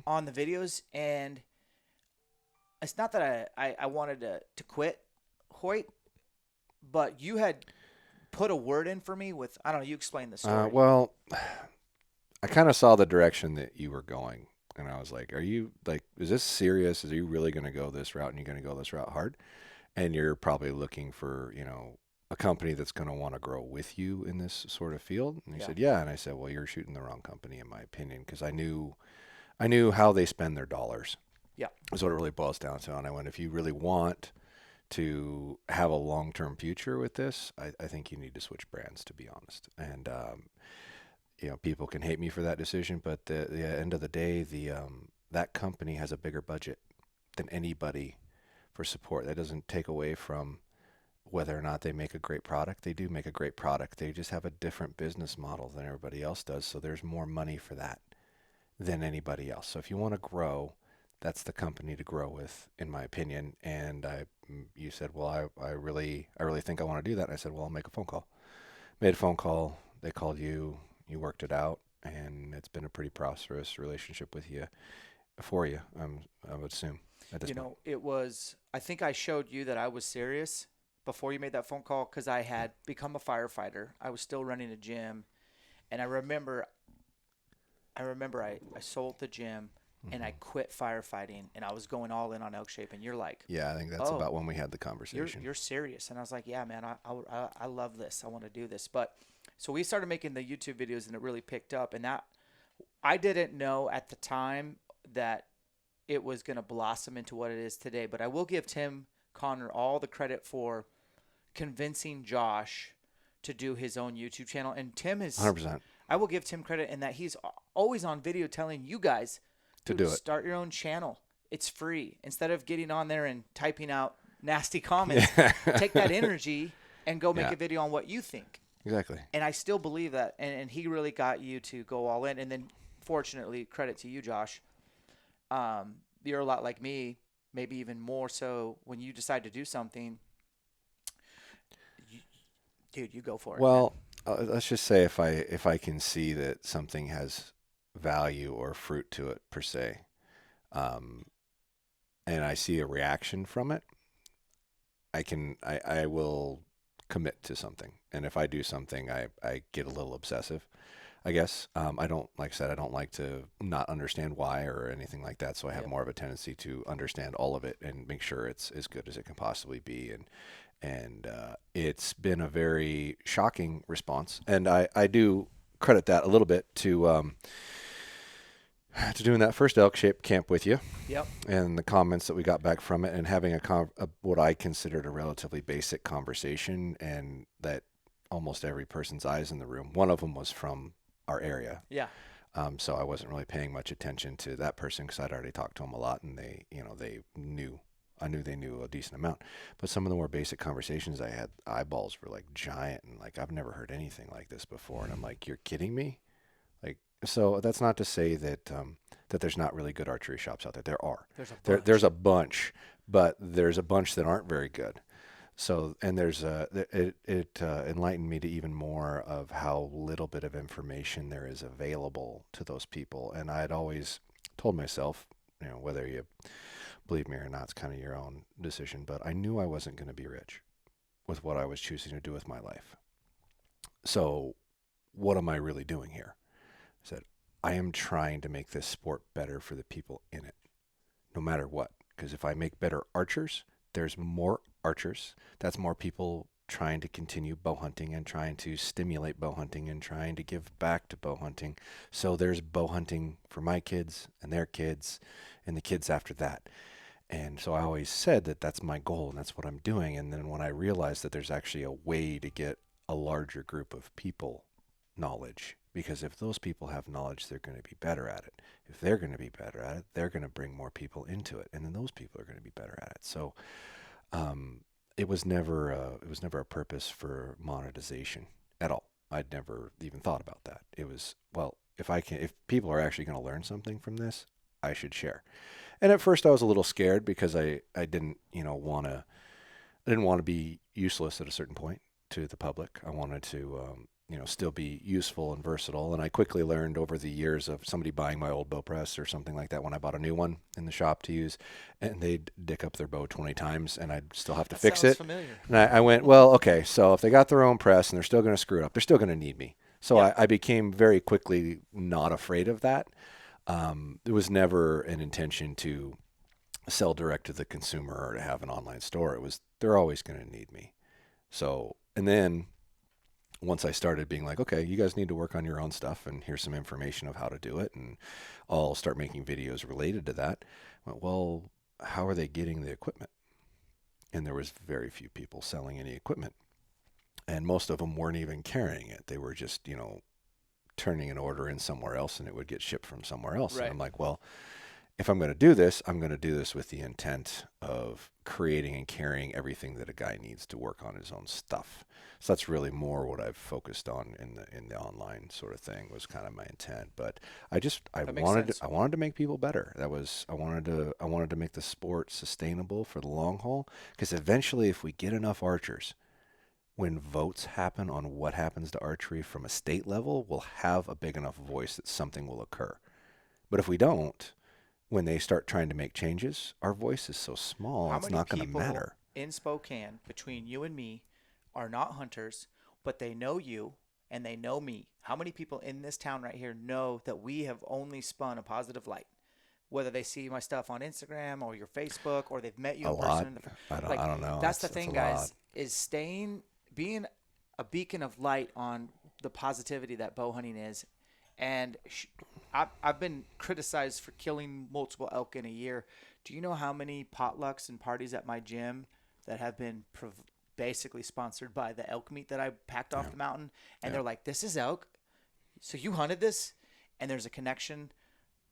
on the videos. And it's not that I wanted to quit Hoyt, but you had put a word in for me with, I don't know, you explain the story. Well, I kind of saw the direction that you were going. And I was like, is this serious? Are you really going to go this route and you're going to go this route hard? And you're probably looking for, a company that's going to want to grow with you in this sort of field. And he said, yeah. And I said, well, you're shooting the wrong company in my opinion, because I knew how they spend their dollars. Yeah. That's what it really boils down to. And I went, if you really want to have a long-term future with this, I think you need to switch brands, to be honest. And, people can hate me for that decision, but at the end of the day, that company has a bigger budget than anybody for support. That doesn't take away from whether or not they make a great product. They do make a great product. They just have a different business model than everybody else does. So there's more money for that than anybody else. So if you want to grow, that's the company to grow with, in my opinion. And you said, well, I really think I want to do that. And I said, well, I'll make a phone call. Made a phone call. They called you. You worked it out, and it's been a pretty prosperous relationship with you, for you. I would assume at this point. It was. I think I showed you that I was serious before you made that phone call, because I had become a firefighter. I was still running a gym, and I remember I sold the gym. And I quit firefighting, and I was going all in on ELKSHAPE. And you're like, yeah, I think that's about when we had the conversation. You're serious. And I was like, yeah, man, I love this. I want to do this. But so we started making the YouTube videos, and it really picked up. And that I didn't know at the time that it was going to blossom into what it is today. But I will give Tim Connor all the credit for convincing Josh to do his own YouTube channel. And Tim is 100%. I will give Tim credit in that he's always on video telling you guys, to do it. Start your own channel. It's free. Instead of getting on there and typing out nasty comments, take that energy and go make a video on what you think. Exactly. And I still believe that. And he really got you to go all in. And then, fortunately, credit to you, Josh. You're a lot like me, maybe even more so. When you decide to do something, dude, you go for it. Well, let's just say if I can see that something has value or fruit to it per se, and I see a reaction from it, I will commit to something. And if I do something, I get a little obsessive, I guess. I don't, like I said, I don't like to not understand why or anything like that. So I have more of a tendency to understand all of it and make sure it's as good as it can possibly be. And it's been a very shocking response. And I do credit that a little bit to doing that first ELKSHAPE camp with you. Yep. And the comments that we got back from it, and having a what I considered a relatively basic conversation, and that almost every person's eyes in the room, one of them was from our area. Yeah. So I wasn't really paying much attention to that person because I'd already talked to them a lot, and I knew they knew a decent amount. But some of the more basic conversations I had, eyeballs were like giant, and like, I've never heard anything like this before. And I'm like, you're kidding me? Like, so that's not to say that that there's not really good archery shops out there. There are. There's a bunch, but there's a bunch that aren't very good. So, and it enlightened me to even more of how little bit of information there is available to those people. And I had always told myself, whether you believe me or not, it's kind of your own decision, but I knew I wasn't going to be rich with what I was choosing to do with my life. So what am I really doing here? I said, I am trying to make this sport better for the people in it, no matter what. Because if I make better archers, there's more archers. That's more people trying to continue bow hunting and trying to stimulate bow hunting and trying to give back to bow hunting. So there's bow hunting for my kids and their kids and the kids after that. And so I always said that that's my goal and that's what I'm doing. And then when I realized that there's actually a way to get a larger group of people knowledge, because if those people have knowledge, they're going to be better at it. If they're going to be better at it, they're going to bring more people into it, and then those people are going to be better at it. So it was never a purpose for monetization at all. I'd never even thought about that. It was, well, if people are actually going to learn something from this, I should share. And at first I was a little scared because I didn't want to be useless at a certain point to the public. I wanted to still be useful and versatile. And I quickly learned over the years of somebody buying my old bow press or something like that when I bought a new one in the shop to use, and they'd dick up their bow 20 times and I'd still have to fix it. Familiar. And I went, well, okay, so if they got their own press and they're still going to screw it up, they're still going to need me. So I became very quickly not afraid of that. There was never an intention to sell direct to the consumer or to have an online store. It was, they're always going to need me. So, and then once I started being like, okay, you guys need to work on your own stuff, and here's some information of how to do it, and I'll start making videos related to that. I went, well, how are they getting the equipment? And there was very few people selling any equipment, and most of them weren't even carrying it. They were just, turning an order in somewhere else, and it would get shipped from somewhere else. Right. And I'm like, well, if I'm going to do this, I'm going to do this with the intent of creating and carrying everything that a guy needs to work on his own stuff. So that's really more what I've focused on in the online sort of thing, was kind of my intent. But I wanted to make people better. I wanted to make the sport sustainable for the long haul, because eventually, if we get enough archers, when votes happen on what happens to archery from a state level, we'll have a big enough voice that something will occur. But if we don't, when they start trying to make changes, our voice is so small, it's not going to matter. How many people in Spokane, between you and me, are not hunters, but they know you and they know me? How many people in this town right here know that we have only spun a positive light? Whether they see my stuff on Instagram or your Facebook, or they've met you in person. I don't know. That's the thing, guys, is being a beacon of light on the positivity that bow hunting is. And I've been criticized for killing multiple elk in a year. Do you know how many potlucks and parties at my gym that have been basically sponsored by the elk meat that I packed off the mountain? And they're like, this is elk. So you hunted this? And there's a connection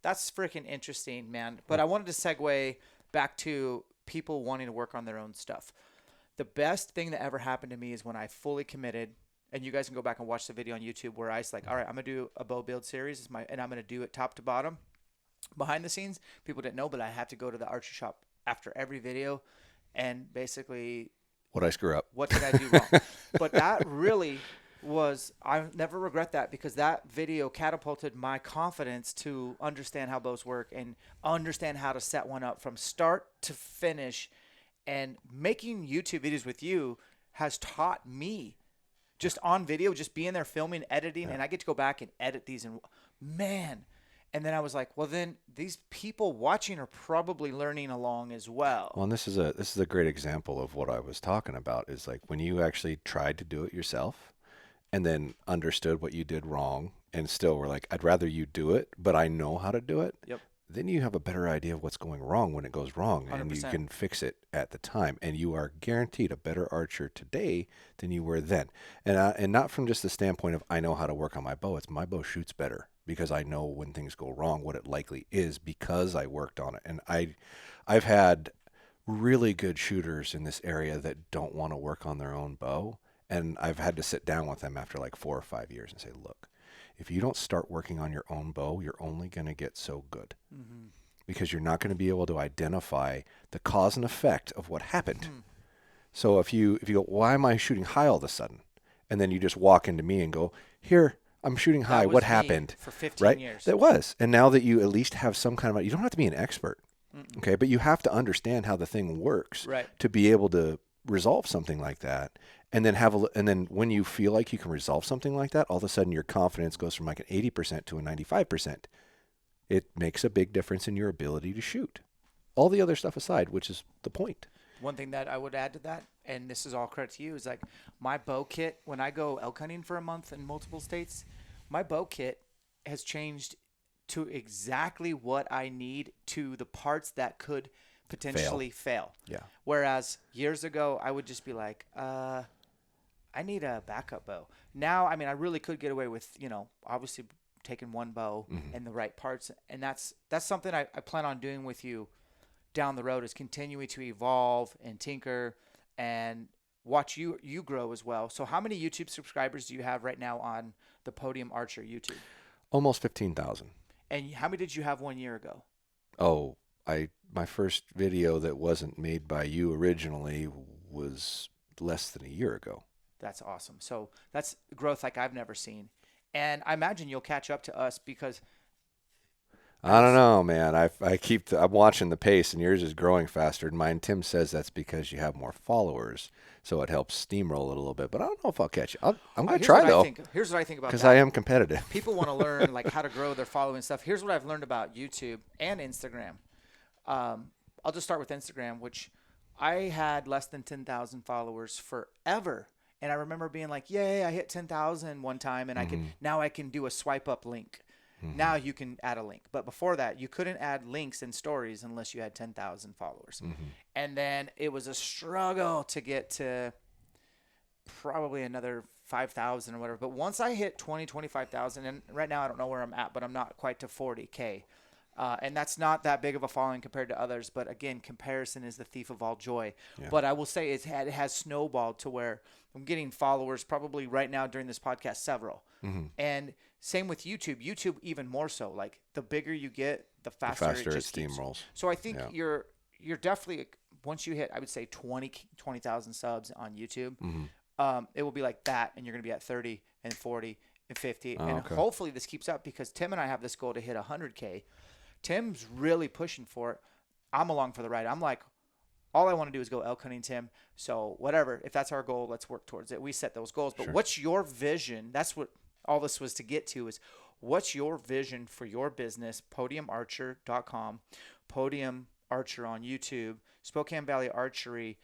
that's freaking interesting, man. But I wanted to segue back to people wanting to work on their own stuff. The best thing that ever happened to me is when I fully committed, and you guys can go back and watch the video on YouTube where I was like, all right, I'm going to do a bow build series, and I'm going to do it top to bottom. Behind the scenes, people didn't know, but I had to go to the archery shop after every video and basically, What I screw up? what did I do wrong? But that really was, I never regret that, because that video catapulted my confidence to understand how bows work and understand how to set one up from start to finish. And making YouTube videos with you has taught me just on video, just being there filming, editing, and I get to go back and edit these, and man. And then I was like, well, then these people watching are probably learning along as well. Well, and this is a great example of what I was talking about, is like when you actually tried to do it yourself and then understood what you did wrong and still were like, I'd rather you do it, but I know how to do it. Yep. Then you have a better idea of what's going wrong when it goes wrong, 100%. and you can fix it at the time. And you are guaranteed a better archer today than you were then. And not from just the standpoint of I know how to work on my bow. It's my bow shoots better because I know when things go wrong what it likely is because I worked on it. And I've had really good shooters in this area that don't want to work on their own bow. And I've had to sit down with them after like 4 or 5 years and say, look, if you don't start working on your own bow, you're only going to get so good, because you're not going to be able to identify the cause and effect of what happened. So if you go, why am I shooting high all of a sudden? And then you just walk into me and go, here, I'm shooting high. That was What me happened? for 15 right? years. That was. And now that you at least have some kind of, you don't have to be an expert. Okay. But you have to understand how the thing works Right. to be able to resolve something like that. And then and then when you feel like you can resolve something like that, all of a sudden your confidence goes from like an 80% to a 95%. It makes a big difference in your ability to shoot. All the other stuff aside, which is the point. One thing that I would add to that, and this is all credit to you, is like my bow kit, when I go elk hunting for a month in multiple states, my bow kit has changed to exactly what I need, to the parts that could potentially fail. Yeah. Whereas years ago, I would just be like, I need a backup bow. Now, I mean, I really could get away with, obviously taking one bow and the right parts. And that's something I plan on doing with you down the road, is continuing to evolve and tinker and watch you grow as well. So how many YouTube subscribers do you have right now on the Podium Archer YouTube? Almost 15,000. And how many did you have 1 year ago? Oh, my first video that wasn't made by you originally was less than a year ago. That's awesome. So that's growth like I've never seen. And I imagine you'll catch up to us, because I don't know, man. I'm watching the pace, and yours is growing faster than mine. Tim says that's because you have more followers, so it helps steamroll it a little bit. But I don't know if I'll catch you. I'm going to try, though. Here's what I think about that. Because I am competitive. People want to learn like how to grow their following stuff. Here's what I've learned about YouTube and Instagram. I'll just start with Instagram, which I had less than 10,000 followers forever. And I remember being like, yay, I hit 10,000 one time, and now I can do a swipe up link. Now you can add a link. But before that, you couldn't add links in stories unless you had 10,000 followers. And then it was a struggle to get to probably another 5,000 or whatever. But once I hit 25,000, and right now I don't know where I'm at, but I'm not quite to 40K. And that's not that big of a following compared to others. But again, comparison is the thief of all joy. Yeah. But I will say it has snowballed to where I'm getting followers probably right now during this podcast, several. And same with YouTube. YouTube even more so. Like the bigger you get, the faster it just steamrolls. So I think you're definitely, once you hit, I would say 20,000 subs on YouTube, it will be like that, and you're going to be at 30 and 40 and 50. And hopefully this keeps up, because Tim and I have this goal to hit 100K. Tim's really pushing for it. I'm along for the ride. I'm like, all I want to do is go elk hunting, Tim. So whatever, if that's our goal, let's work towards it. We set those goals. But what's your vision? That's what all this was to get to, is what's your vision for your business? PodiumArcher.com, Podium Archer on YouTube, Spokane Valley Archery.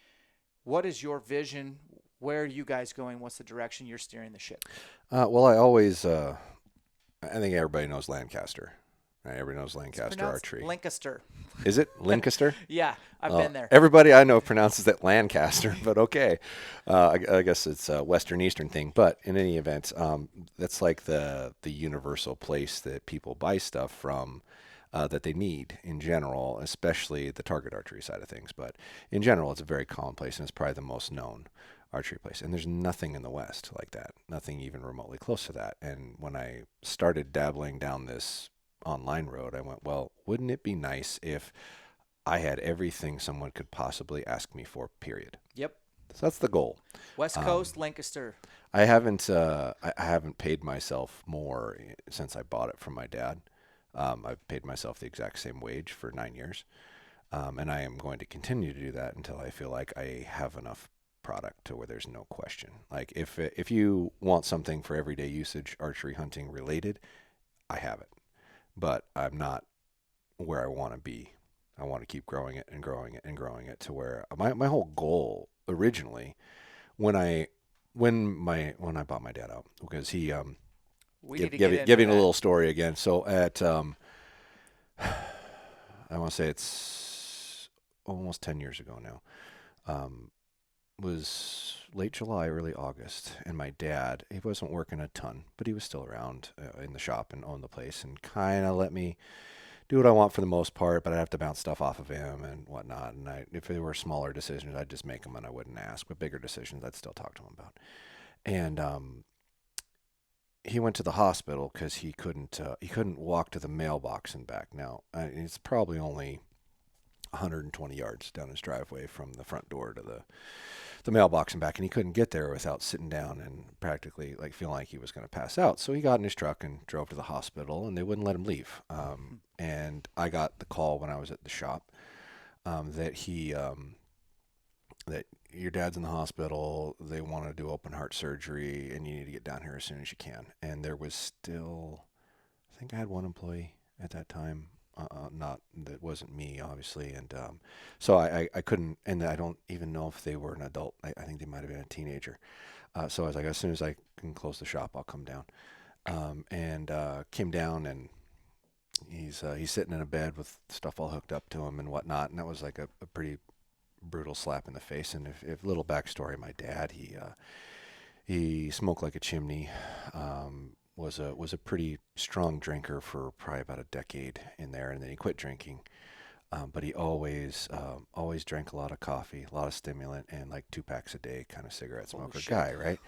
What is your vision? Where are you guys going? What's the direction you're steering the ship? Well, I always, I think everybody knows Lancaster. Right, everybody knows Lancaster Archery. Lancaster. Is it Lancaster? Yeah, I've been there. Everybody I know pronounces it Lancaster, but okay. I guess it's a Western Eastern thing. But in any event, that's like the universal place that people buy stuff from. that they need in general, especially the target archery side of things. But in general, it's a very common place, and it's probably the most known archery place. And there's nothing in the West like that, nothing even remotely close to that. And when I started dabbling down this online road, I went, well, wouldn't it be nice if I had everything someone could possibly ask me for, period. Yep. So that's the goal. West Coast, Lancaster. I haven't paid myself more since I bought it from my dad. I've paid myself the exact same wage for 9 years. And I am going to continue to do that until I feel like I have enough product to where there's no question. Like if you want something for everyday usage, archery hunting related, I have it. But I'm not where I want to be. I want to keep growing it and growing it and growing it to where my whole goal originally when I bought my dad out, because he giving a little story again. So at I want to say it's almost 10 years ago now. Was late July, early August, and my dad, he wasn't working a ton, but he was still around in the shop and owned the place and kind of let me do what I want for the most part, but I'd have to bounce stuff off of him and whatnot. And if there were smaller decisions, I'd just make them and I wouldn't ask. But bigger decisions, I'd still talk to him about. And he went to the hospital because he couldn't walk to the mailbox and back. Now it's probably only 120 yards down his driveway from the front door to the mailbox and back, and he couldn't get there without sitting down and practically like feeling like he was going to pass out. So he got in his truck and drove to the hospital, and they wouldn't let him leave. And I got the call when I was at the shop that that your dad's in the hospital. They want to do open heart surgery, and you need to get down here as soon as you can. And there was still, I think I had one employee at that time. Not that wasn't me, obviously, and so I couldn't, and I don't even know if they were an adult. I think they might have been a teenager. So I was like, as soon as I can close the shop, I'll come down. And came down, and he's sitting in a bed with stuff all hooked up to him and whatnot, and that was like a pretty brutal slap in the face. And if little backstory, my dad, he smoked like a chimney. Was a pretty strong drinker for probably about a decade in there, and then he quit drinking. But he always drank a lot of coffee, a lot of stimulant, and like 2 packs a day kind of cigarette smoker guy, right?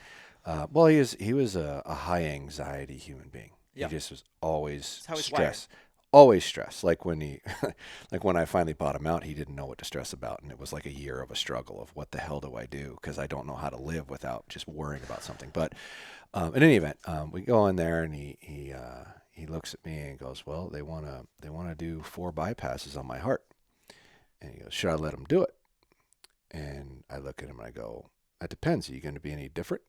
Well, he was a high anxiety human being. Yep. He just was always stressed. Always stressed. Like when when I finally bought him out, he didn't know what to stress about, and it was like a year of a struggle of what the hell do I do, because I don't know how to live without just worrying about something. But in any event, we go in there, and he looks at me and goes, "Well, they wanna do 4 bypasses on my heart," and he goes, "Should I let them do it?" And I look at him and I go, "That depends. Are you going to be any different?"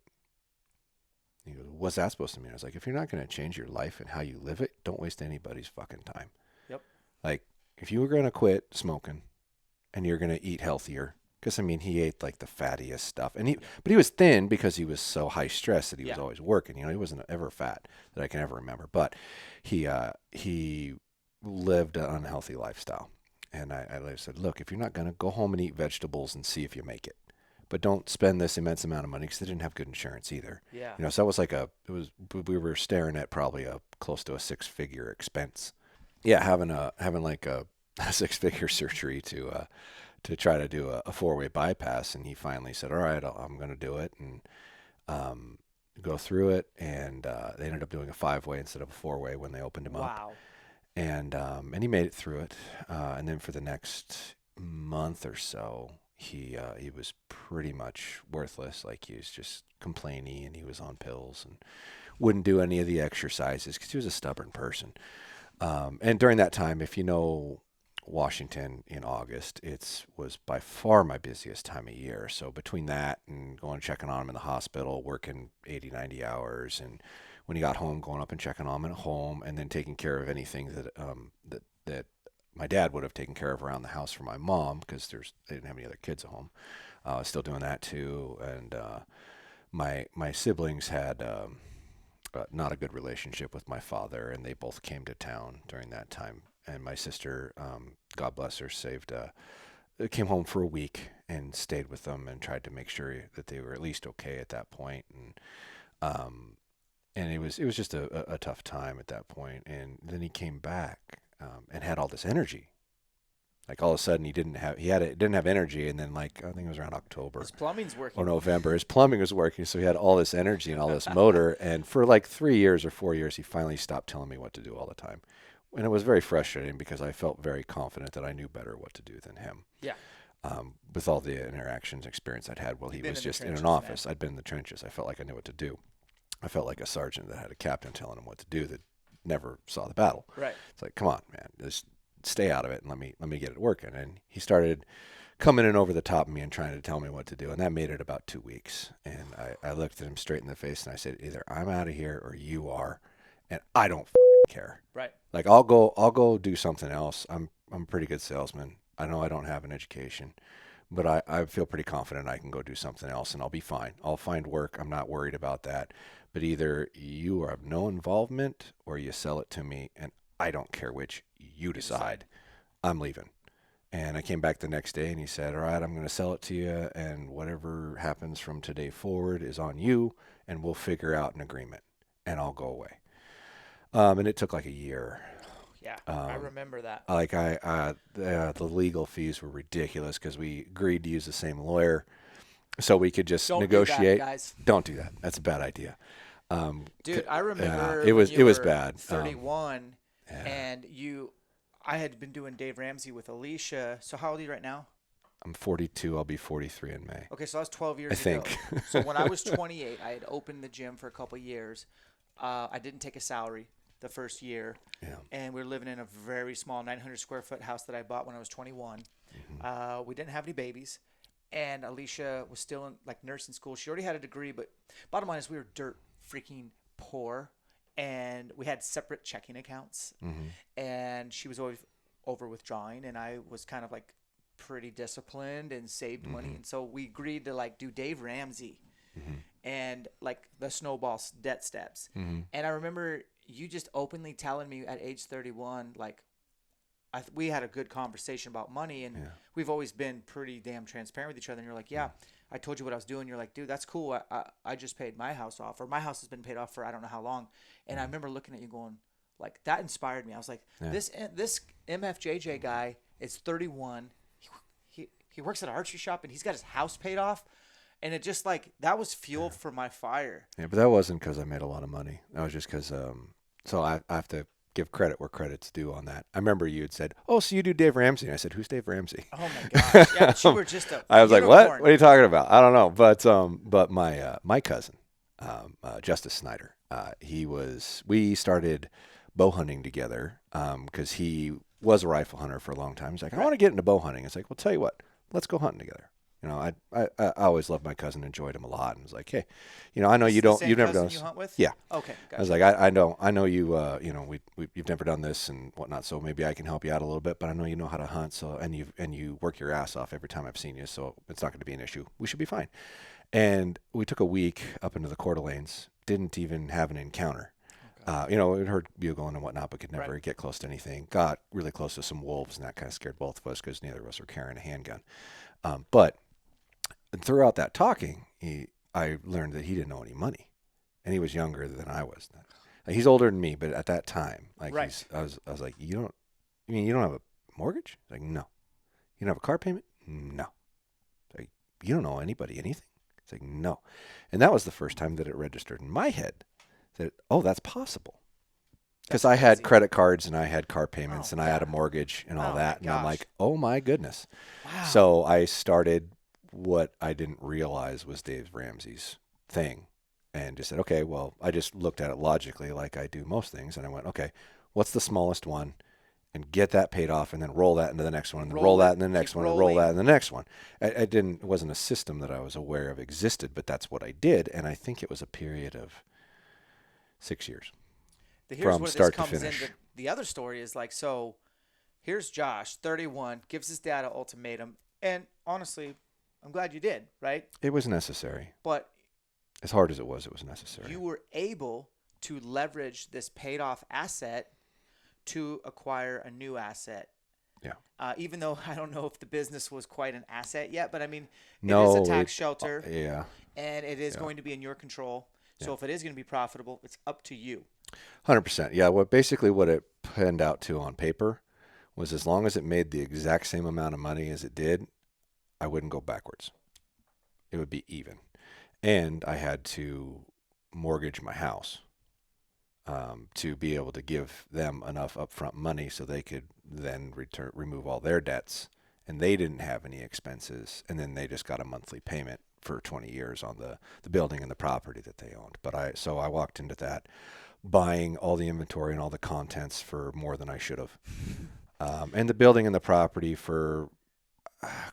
He goes, "What's that supposed to mean?" I was like, "If you're not going to change your life and how you live it, don't waste anybody's fucking time." Yep. Like, if you were going to quit smoking and you're going to eat healthier, because, I mean, he ate like the fattiest stuff. But he was thin because he was so high stress that he was always working. You know, he wasn't ever fat that I can ever remember. But he lived an unhealthy lifestyle. And I said, look, if you're not going to, go home and eat vegetables and see if you make it. But don't spend this immense amount of money, because they didn't have good insurance either. Yeah. You know, so that was we were staring at probably close to a 6-figure expense. Yeah, having like a 6-figure surgery to try to do a 4-way bypass, and he finally said, "All right, I'm going to do it," and go through it, and they ended up doing a 5-way instead of a 4-way when they opened him up. Wow. And he made it through it, and then for the next month or so, he was pretty much worthless. Like, he was just complaining, and he was on pills and wouldn't do any of the exercises because he was a stubborn person. And during that time, if you know Washington in August, was by far my busiest time of year. So between that and going checking on him in the hospital, working 80, 90 hours, and when he got home, going up and checking on him at home, and then taking care of anything that my dad would have taken care of around the house for my mom, because they didn't have any other kids at home. I was still doing that too, and my siblings had not a good relationship with my father, and they both came to town during that time. And my sister, God bless her, came home for a week and stayed with them and tried to make sure that they were at least okay at that point. And it was just a tough time at that point. And then he came back and had all this energy. Like all of a sudden he didn't have energy, and then like I think it was around October. His plumbing's working. Or November, his plumbing was working, so he had all this energy and all this motor. And for like 3 years or 4 years, he finally stopped telling me what to do all the time, and it was very frustrating because I felt very confident that I knew better what to do than him. Yeah. With all the interactions, experience I'd had while he was just in an office, I'd been in the trenches. I felt like I knew what to do. I felt like a sergeant that had a captain telling him what to do that never saw the battle. Right. It's like, come on, man, just stay out of it and let me get it working. And he started coming in over the top of me and trying to tell me what to do, and that made it about 2 weeks. And I looked at him straight in the face and I said, either I'm out of here or you are, and I don't fucking care. Right. Like I'll go do something else. I'm a pretty good salesman. I know I don't have an education, but I feel pretty confident I can go do something else and I'll be fine. I'll find work. I'm not worried about that. But either you have no involvement or you sell it to me, and I don't care which. You decide. I'm leaving. And I came back the next day and he said, all right, I'm going to sell it to you, and whatever happens from today forward is on you, and we'll figure out an agreement, and I'll go away. And it took like a year. Yeah, I remember that. Like the legal fees were ridiculous because we agreed to use the same lawyer, so we could just negotiate. Do that, guys. Don't do that. That's a bad idea. Dude, I remember it was bad. 31, and I had been doing Dave Ramsey with Alicia. So how old are you right now? I'm 42. I'll be 43 in May. Okay, so that was 12 years I think. ago. So when I was 28, I had opened the gym for a couple of years. I didn't take a salary the first year. Yeah. And we were living in a very small 900 square foot house that I bought when I was 21. Mm-hmm. We didn't have any babies. And Alicia was still in like nursing school. She already had a degree, but bottom line is we were dirt freaking poor. And we had separate checking accounts. Mm-hmm. And she was always over withdrawing. And I was kind of like pretty disciplined and saved money. And so we agreed to like do Dave Ramsey and like the snowball debt steps. And I remember you just openly telling me at age 31, like we had a good conversation about money, and we've always been pretty damn transparent with each other. And you're like, yeah, I told you what I was doing. You're like, dude, that's cool. I just paid my house off, or my house has been paid off for I don't know how long. And I remember looking at you going, like, that inspired me. I was like, this MFJJ guy is 31. He works at a archery shop, and he's got his house paid off. And it just like, that was fuel for my fire. Yeah, but that wasn't because I made a lot of money. That was just because, so I have to give credit where credit's due on that. I remember you had said, oh, so you do Dave Ramsey. And I said, who's Dave Ramsey? Oh my gosh. Yeah, but you were just a I was unicorn. like, what? What are you talking about? I don't know. But my cousin, Justice Snyder, we started bow hunting together because he was a rifle hunter for a long time. He's like, I want to get into bow hunting. It's like, well, tell you what, let's go hunting together. You know, I always loved my cousin, enjoyed him a lot, and was like, hey, you know, I know you've never done this. You hunt with? Yeah. Okay. Gotcha. I was like, I know you, you know, you've never done this and whatnot, so maybe I can help you out a little bit, but I know you know how to hunt, so and you work your ass off every time I've seen you, so it's not going to be an issue. We should be fine. And we took a week up into the Coeur d'Alenes, didn't even have an encounter. You know, we heard bugling and whatnot, but could never get close to anything. Got really close to some wolves, and that kind of scared both of us because neither of us were carrying a handgun. But throughout that talking, I learned that he didn't owe any money, and he was younger than I was. Like, he's older than me, but at that time, like I was like, you don't have a mortgage? He's like, no. You don't have a car payment? No. Like, you don't owe anybody anything? It's like, no. And that was the first time that it registered in my head that, oh, that's possible. Because I had credit cards and I had car payments and I had a mortgage and all that. And I'm like, oh my goodness. Wow. So I started what I didn't realize was Dave Ramsey's thing and just said, okay, well, I just looked at it logically like I do most things. And I went, okay, what's the smallest one? And get that paid off, and then roll that into the next one, and then roll that into the next one, and roll that in the next one. It wasn't a system that I was aware of existed, but that's what I did. And I think it was a period of 6 years. Here's from where start this to comes finish. into the other story is like, so here's Josh, 31, gives his dad an ultimatum. And honestly, I'm glad you did, right? It was necessary. But as hard as it was necessary. You were able to leverage this paid off asset to acquire a new asset. Yeah. Even though I don't know if the business was quite an asset yet, but I mean, no, it is a tax shelter. Yeah. And it is going to be in your control. So if it is going to be profitable, it's up to you. 100%. Yeah. What it panned out to on paper was as long as it made the exact same amount of money as it did, I wouldn't go backwards. It would be even. And I had to mortgage my house to be able to give them enough upfront money so they could then remove all their debts, and they didn't have any expenses, and then they just got a monthly payment for 20 years on the building and the property that they owned. So I walked into that buying all the inventory and all the contents for more than I should have. And the building and the property for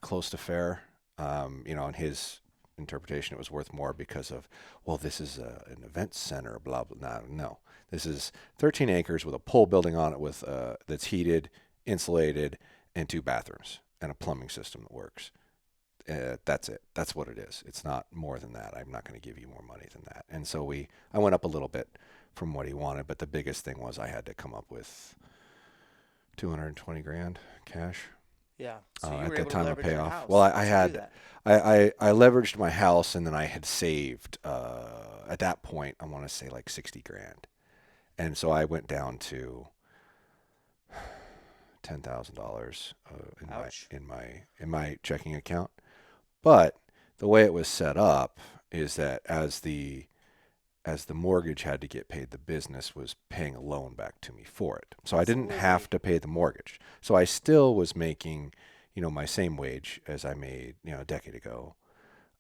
close to fair. In his interpretation, it was worth more because of, well, this is an event center, blah, blah. No. This is 13 acres with a pole building on it with that's heated, insulated, and 2 bathrooms and a plumbing system that works. That's it. That's what it is. It's not more than that. I'm not going to give you more money than that. And so I went up a little bit from what he wanted, but the biggest thing was I had to come up with $220,000 cash. Yeah. So you At were the able time to of leverage your payoff. house Well, I leveraged my house, and then I had saved at that point I want to say like $60,000, and so I went down to $10,000 in my checking account. But the way it was set up is that as the mortgage had to get paid, the business was paying a loan back to me for it. So I didn't have to pay the mortgage. So I still was making, my same wage as I made, a decade ago,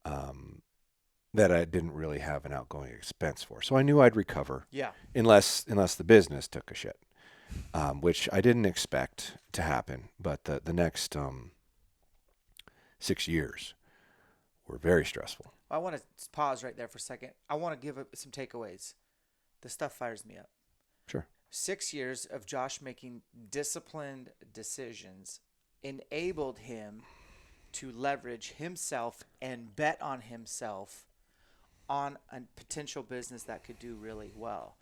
that I didn't really have an outgoing expense for. So I knew I'd recover. Yeah. Unless the business took a shit, which I didn't expect to happen. But the next 6 years were very stressful. I want to pause right there for a second. I want to give some takeaways. This stuff fires me up. Sure. 6 years of Josh making disciplined decisions enabled him to leverage himself and bet on himself on a potential business that could do really well.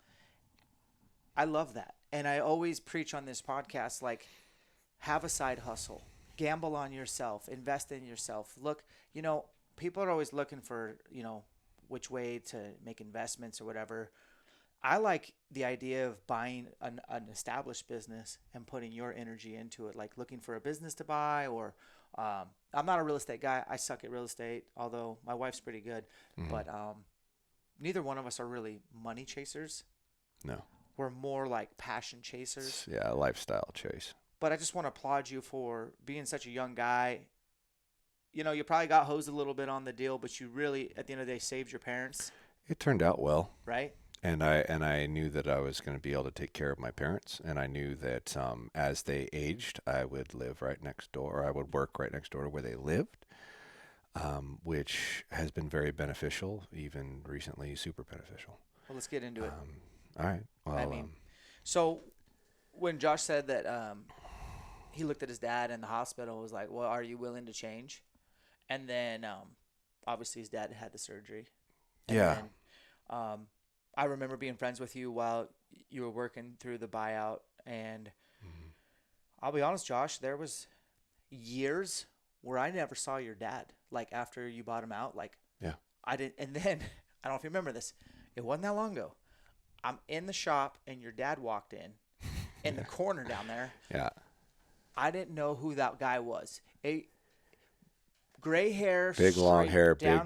I love that. And I always preach on this podcast, like, have a side hustle, gamble on yourself, invest in yourself. Look, people are always looking for, which way to make investments or whatever. I like the idea of buying an established business and putting your energy into it, like looking for a business to buy or I'm not a real estate guy. I suck at real estate, although my wife's pretty good. Mm-hmm. But neither one of us are really money chasers. No. We're more like passion chasers. Yeah, lifestyle chase. But I just want to applaud you for being such a young guy. You probably got hosed a little bit on the deal, but you really, at the end of the day, saved your parents. It turned out well. Right? And I knew that I was going to be able to take care of my parents, and I knew that as they aged, I would live right next door. I would work right next door to where they lived, which has been very beneficial, even recently super beneficial. Well, let's get into it. All right. Well, so when Josh said that he looked at his dad in the hospital and was like, well, are you willing to change? And then obviously his dad had the surgery. And yeah. Then, I remember being friends with you while you were working through the buyout, and I'll be honest, Josh, there was years where I never saw your dad. Like after you bought him out, yeah, I didn't. And then I don't know if you remember this. It wasn't that long ago. I'm in the shop, and your dad walked in the corner down there. Yeah, I didn't know who that guy was. Gray hair, big long hair, big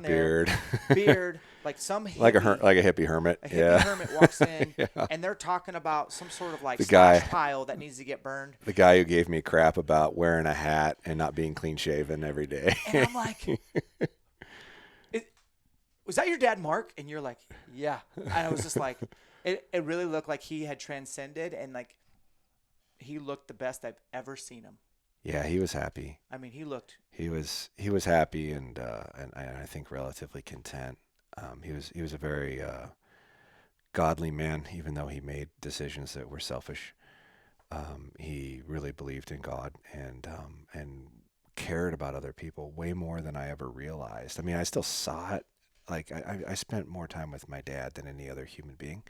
beard, like some hippie, like a hippie hermit. A hippie hermit walks in, and they're talking about some sort of the slash pile that needs to get burned. The guy who gave me crap about wearing a hat and not being clean shaven every day. And I'm like, was that your dad, Mark? And you're like, yeah. And I was just like, it really looked like he had transcended, and like he looked the best I've ever seen him. Yeah, he was happy. I mean, he was happy and I think relatively content. He was a very godly man, even though he made decisions that were selfish. He really believed in God and cared about other people way more than I ever realized. I mean, I still saw it. Like I spent more time with my dad than any other human being,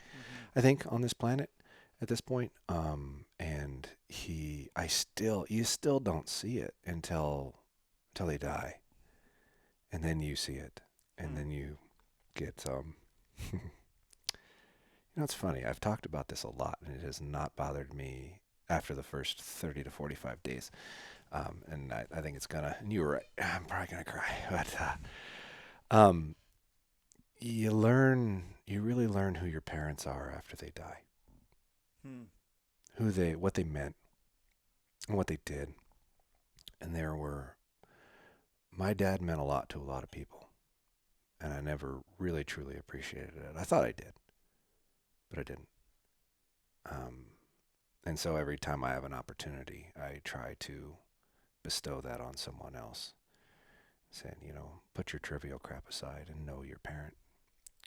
I think, on this planet at this point. And you still don't see it until they die. And then you see it. And then you get, You know, it's funny. I've talked about this a lot, and it has not bothered me after the first 30 to 45 days. And I think it's gonna. And you were right. I'm probably gonna cry, but um, you really learn who your parents are after they die, Hmm. what they meant, and what they did. And my dad meant a lot to a lot of people, and I never really truly appreciated it. I thought I did, but I didn't. Um, and so every time I have an opportunity, I try to bestow that on someone else, saying, put your trivial crap aside and know your parent,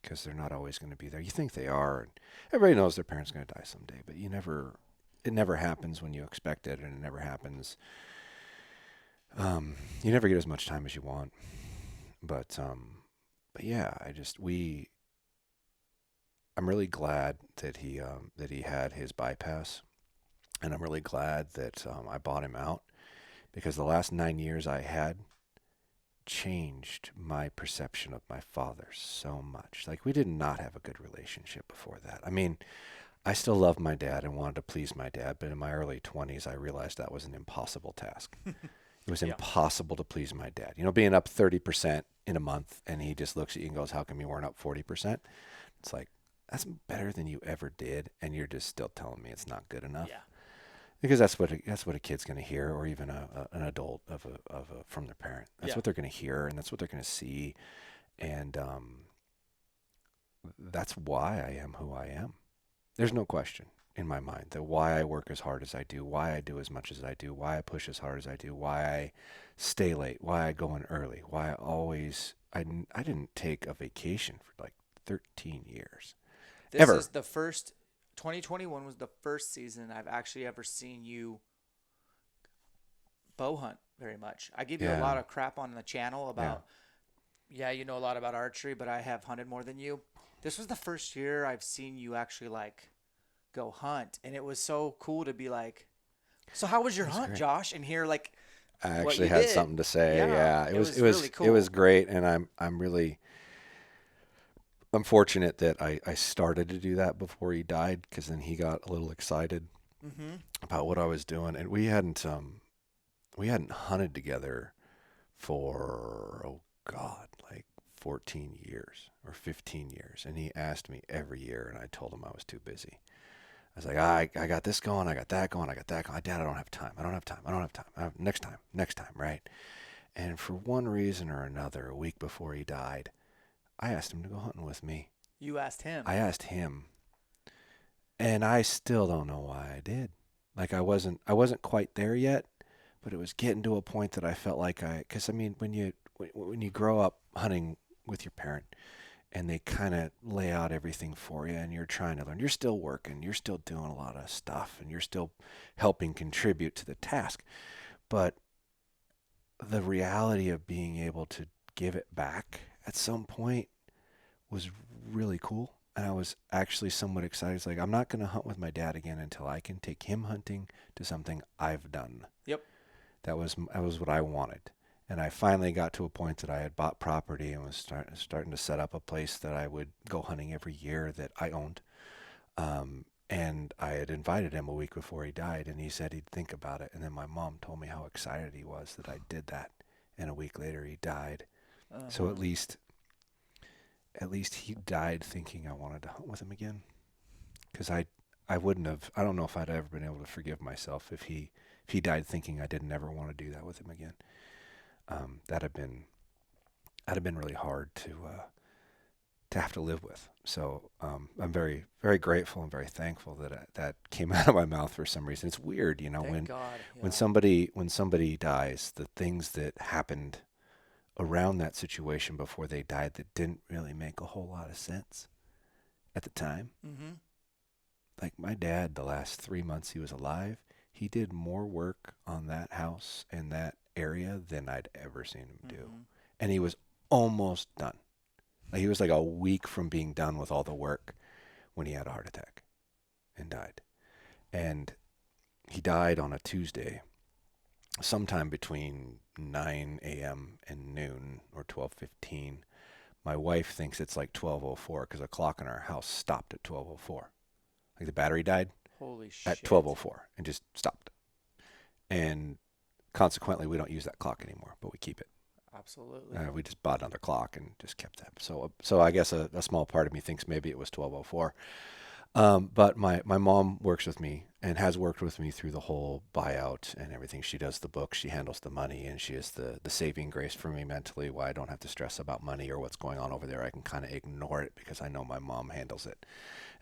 because they're not always going to be there. You think they are, and everybody knows their parent's going to die someday, but it never happens when you expect it, and it never happens. You never get as much time as you want, but yeah, I'm really glad that he had his bypass, and I'm really glad that I bought him out, because the last 9 years I had changed my perception of my father so much. Like, we did not have a good relationship before that. I mean, I still loved my dad and wanted to please my dad, but in my early 20s, I realized that was an impossible task. It was Yeah. impossible to please my dad. Being up 30% in a month, and he just looks at you and goes, "How come you weren't up 40%?" It's like, that's better than you ever did, and you're just still telling me it's not good enough. Yeah. Because that's what a kid's going to hear, or even an adult from their parent. That's what they're going to hear, and that's what they're going to see, and that's why I am who I am. There's no question in my mind that why I work as hard as I do, why I do as much as I do, why I push as hard as I do, why I stay late, why I go in early, why I didn't take a vacation for like 13 years. This Ever. is the first 2021 was the first season I've actually ever seen you bow hunt very much. I give you a lot of crap on the channel about you know a lot about archery, but I have hunted more than you. This was the first year I've seen you actually like go hunt, and it was so cool to be like, so how was your hunt, great. Josh? And hear like I what actually you had did. something to say. Yeah, It was really cool. It was great, and I'm fortunate that I started to do that before he died, because then he got a little excited about what I was doing, and we hadn't hunted together for like 14 years or 15 years, and he asked me every year, and I told him I was too busy. I was like, I got this going, I got that going, I got that going. Dad, I don't have time. Next time, right? And for one reason or another, a week before he died, I asked him to go hunting with me. You asked him. I asked him, and I still don't know why I did. Like, I wasn't quite there yet, but it was getting to a point that I felt like because I mean, when you grow up hunting with your parent, and they kind of lay out everything for you, and you're trying to learn, you're still working, you're still doing a lot of stuff, and you're still helping contribute to the task. But the reality of being able to give it back at some point was really cool. And I was actually somewhat excited. It's like, I'm not going to hunt with my dad again until I can take him hunting to something I've done. Yep. That was what I wanted. And I finally got to a point that I had bought property and was starting to set up a place that I would go hunting every year that I owned. And I had invited him a week before he died, and he said he'd think about it. And then my mom told me how excited he was that I did that. And a week later he died. So at least he died thinking I wanted to hunt with him again. Because I wouldn't have. I don't know if I'd ever been able to forgive myself if he died thinking I didn't ever want to do that with him again. That'd have been really hard to have to live with. So I'm very, very grateful and very thankful that that came out of my mouth for some reason. It's weird, Thank God. when somebody dies, the things that happened around that situation before they died that didn't really make a whole lot of sense at the time. Mm-hmm. Like, my dad, the last 3 months he was alive, he did more work on that house and that area than I'd ever seen him do. And he was almost done. Like, he was like a week from being done with all the work when he had a heart attack and died. And he died on a Tuesday, sometime between 9 a.m. and noon, or 12:15. My wife thinks it's like 12:04 because a clock in our house stopped at 12:04. Like the battery died Holy at shit. 12:04 and just stopped. And consequently, we don't use that clock anymore, but we keep it. Absolutely. We just bought another clock and just kept that. So I guess a small part of me thinks maybe it was 12:04. But my mom works with me and has worked with me through the whole buyout and everything. She does the books, she handles the money, and she is the saving grace for me mentally, why I don't have to stress about money or what's going on over there. I can kind of ignore it because I know my mom handles it.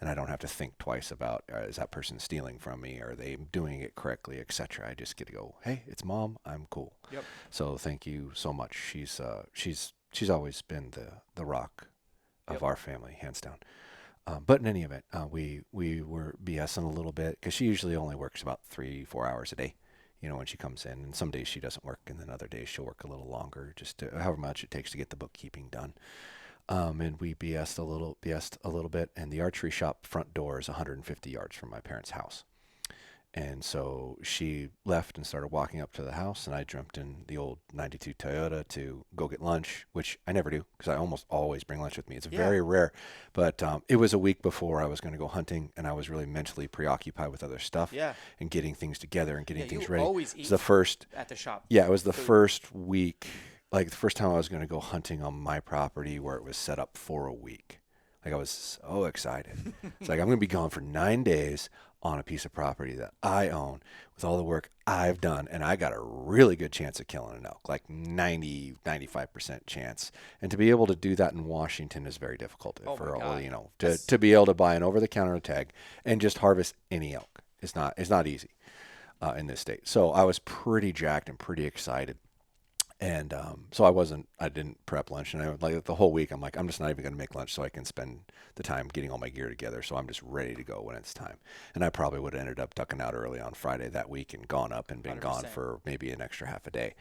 And I don't have to think twice about, is that person stealing from me? Are they doing it correctly, etc. I just get to go, hey, it's Mom, I'm cool. Yep. So thank you so much. She's always been the rock of our family, hands down. But in any event, we were BSing a little bit because she usually only works about 3-4 hours a day, when she comes in. And some days she doesn't work, and then other days she'll work a little longer, just however much it takes to get the bookkeeping done. And we BS'd a little bit, and the archery shop front door is 150 yards from my parents' house. And so she left and started walking up to the house, and I jumped in the old 92 Toyota to go get lunch, which I never do because I almost always bring lunch with me. It's very rare. But it was a week before I was going to go hunting, and I was really mentally preoccupied with other stuff and getting things together and getting things ready. Always eat the first at the shop. Yeah, it was the first week, like the first time I was going to go hunting on my property where it was set up for a week. Like I was so excited. It's like I'm going to be gone for 9 days on a piece of property that I own with all the work I've done. And I got a really good chance of killing an elk, like 95% chance. And to be able to do that in Washington is very difficult to be able to buy an over-the-counter tag and just harvest any elk. It's not easy in this state. So I was pretty jacked and pretty excited. And so I didn't prep lunch, and I like the whole week. I'm like, I'm just not even going to make lunch so I can spend the time getting all my gear together. So I'm just ready to go when it's time. And I probably would have ended up ducking out early on Friday that week and gone up and been 100%. Gone for maybe an extra half a day.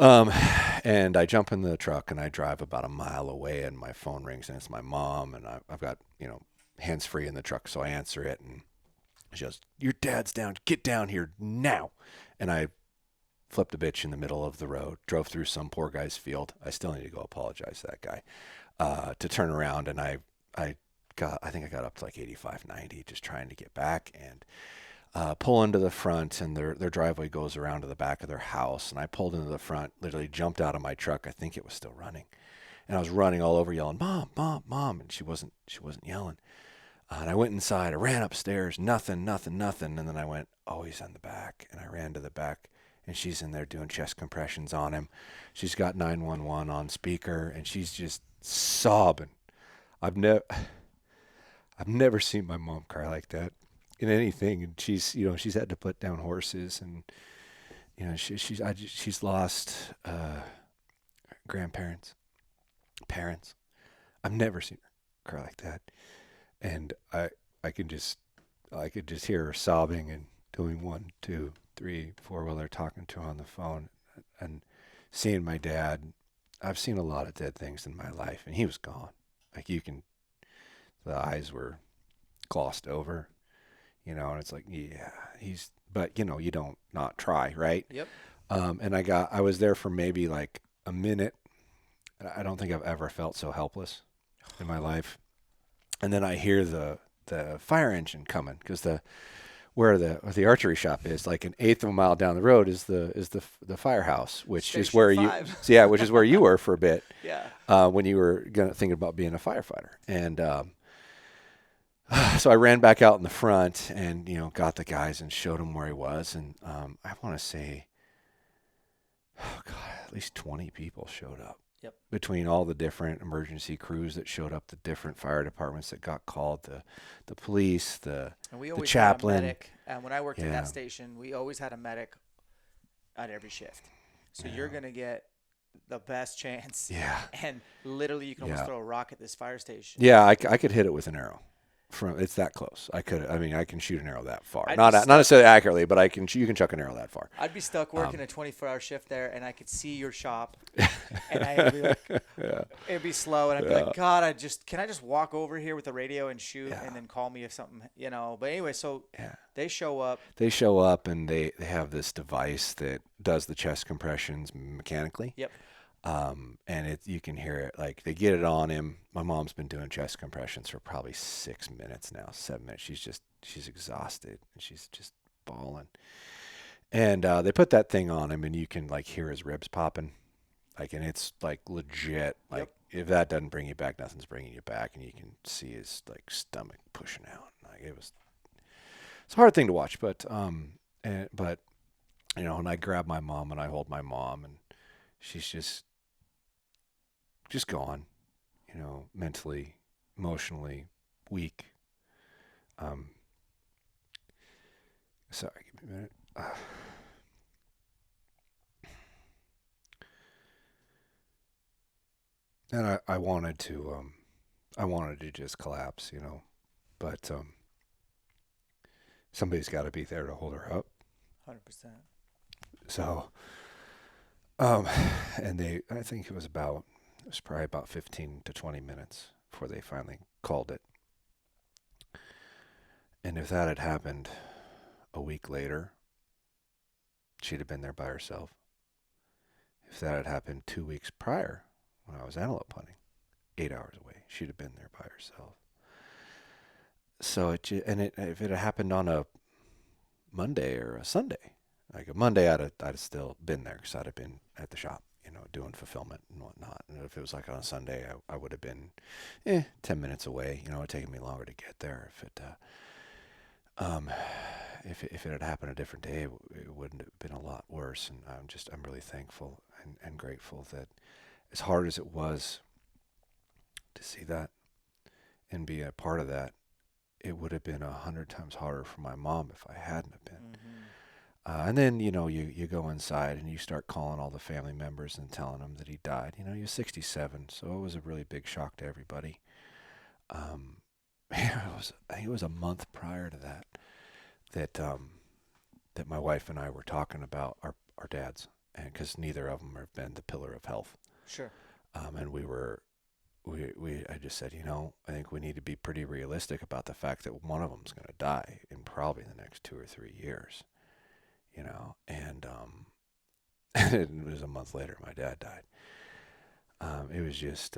And I jump in the truck and I drive about a mile away, and my phone rings, and it's my mom, and I've got hands free in the truck, so I answer it, and she goes, "Your dad's down. Get down here now." And I flipped a bitch in the middle of the road, drove through some poor guy's field. I still need to go apologize to that guy, to turn around. And I think I got up to like 85, 90, just trying to get back and pull into the front, and their driveway goes around to the back of their house. And I pulled into the front, literally jumped out of my truck. I think it was still running. And I was running all over yelling, "Mom, Mom, Mom." And she wasn't yelling. And I went inside, I ran upstairs, nothing. And then I went, "Oh, he's in the back." And I ran to the back. And she's in there doing chest compressions on him. She's got 911 on speaker, and she's just sobbing. I've never seen my mom cry like that in anything. And she's had to put down horses, and she's lost grandparents, parents. I've never seen her cry like that, and I could just hear her sobbing and doing 1, 2, 3, 4 while they're talking to her on the phone, and seeing my dad. I've seen a lot of dead things in my life, and he was gone. Like the eyes were glossed over, and it's like, yeah, but you don't not try, right? Yep. And I was there for maybe like a minute. I don't think I've ever felt so helpless in my life. And then I hear the fire engine coming, because where the archery shop is, like an eighth of a mile down the road, is the firehouse, which Station is where 5. which is where you were for a bit. Yeah. When you were thinking about being a firefighter. And so I ran back out in the front and got the guys and showed them where he was. And I want to say, oh God, at least 20 people showed up. Yep. Between all the different emergency crews that showed up, the different fire departments that got called, the police, the chaplain. Had a medic. And when I worked at that station, we always had a medic at every shift. So you're going to get the best chance. Yeah. And literally you can almost throw a rock at this fire station. Yeah, I could hit it with an arrow. It's that close. I can shoot an arrow that far. Not necessarily accurately, but you can chuck an arrow that far. I'd be stuck working a 24-hour shift there, and I could see your shop, and I'd be like, it'd be slow, and I'd be like, God, can I just walk over here with the radio and shoot, and then call me if something, But anyway, so they show up. They show up, and they have this device that does the chest compressions mechanically. Yep. And you can hear it, like they get it on him. My mom's been doing chest compressions for probably 6 minutes now, 7 minutes. She's exhausted and she's just bawling. And they put that thing on him, and you can like hear his ribs popping, like, and it's like legit. Like Yep. if that doesn't bring you back, nothing's bringing you back, and you can see his like stomach pushing out. Like it's a hard thing to watch, but and I grab my mom and I hold my mom, and she's just gone, mentally, emotionally weak. Um, sorry, give me a minute. And I wanted to just collapse, but somebody's got to be there to hold her up. 100%. So, and I think it was probably about 15 to 20 minutes before they finally called it. And if that had happened a week later, she'd have been there by herself. If that had happened 2 weeks prior, when I was antelope hunting, 8 hours away, she'd have been there by herself. So if it had happened on a Monday or a Sunday, like a Monday, I'd have still been there because I'd have been at the shop, doing fulfillment and whatnot. And if it was like on a Sunday, I would have been 10 minutes away. It would take me longer to get there. If it had happened a different day, it wouldn't have been a lot worse. And I'm really thankful and grateful that, as hard as it was to see that and be a part of that, it would have been 100 times harder for my mom if I hadn't have been. Mm-hmm. And then, you go inside and you start calling all the family members and telling them that he died. You're 67, so it was a really big shock to everybody. I think it was a month prior to that my wife and I were talking about our dads, and because neither of them have been the pillar of health. Sure. And I just said, I think we need to be pretty realistic about the fact that one of them's going to die in probably the next 2 or 3 years, and it was a month later, my dad died. It was just,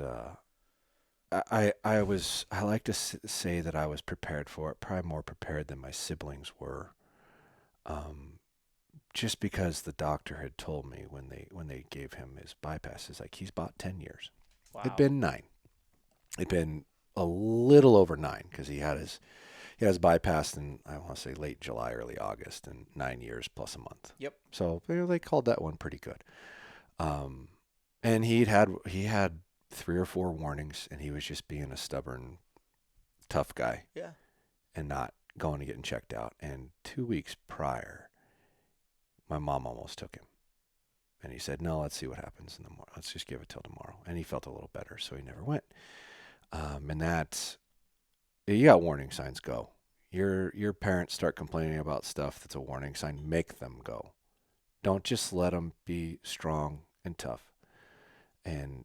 I like to say that I was prepared for it, probably more prepared than my siblings were. Just because the doctor had told me when they gave him his bypass, like, he's about 10 years. Wow. It'd been 9. It'd been a little over 9 because he had his bypass in, I want to say, late July, early August, and 9 years plus a month. Yep. So they called that one pretty good. And he had 3 or 4 warnings, and he was just being a stubborn, tough guy. Yeah. And not going to getting checked out. And 2 weeks prior, my mom almost took him. And he said, no, let's see what happens in the morning. Let's just give it till tomorrow. And he felt a little better, so he never went. And that's, you got warning signs, go. Your parents start complaining about stuff that's a warning sign, make them go. Don't just let them be strong and tough. And,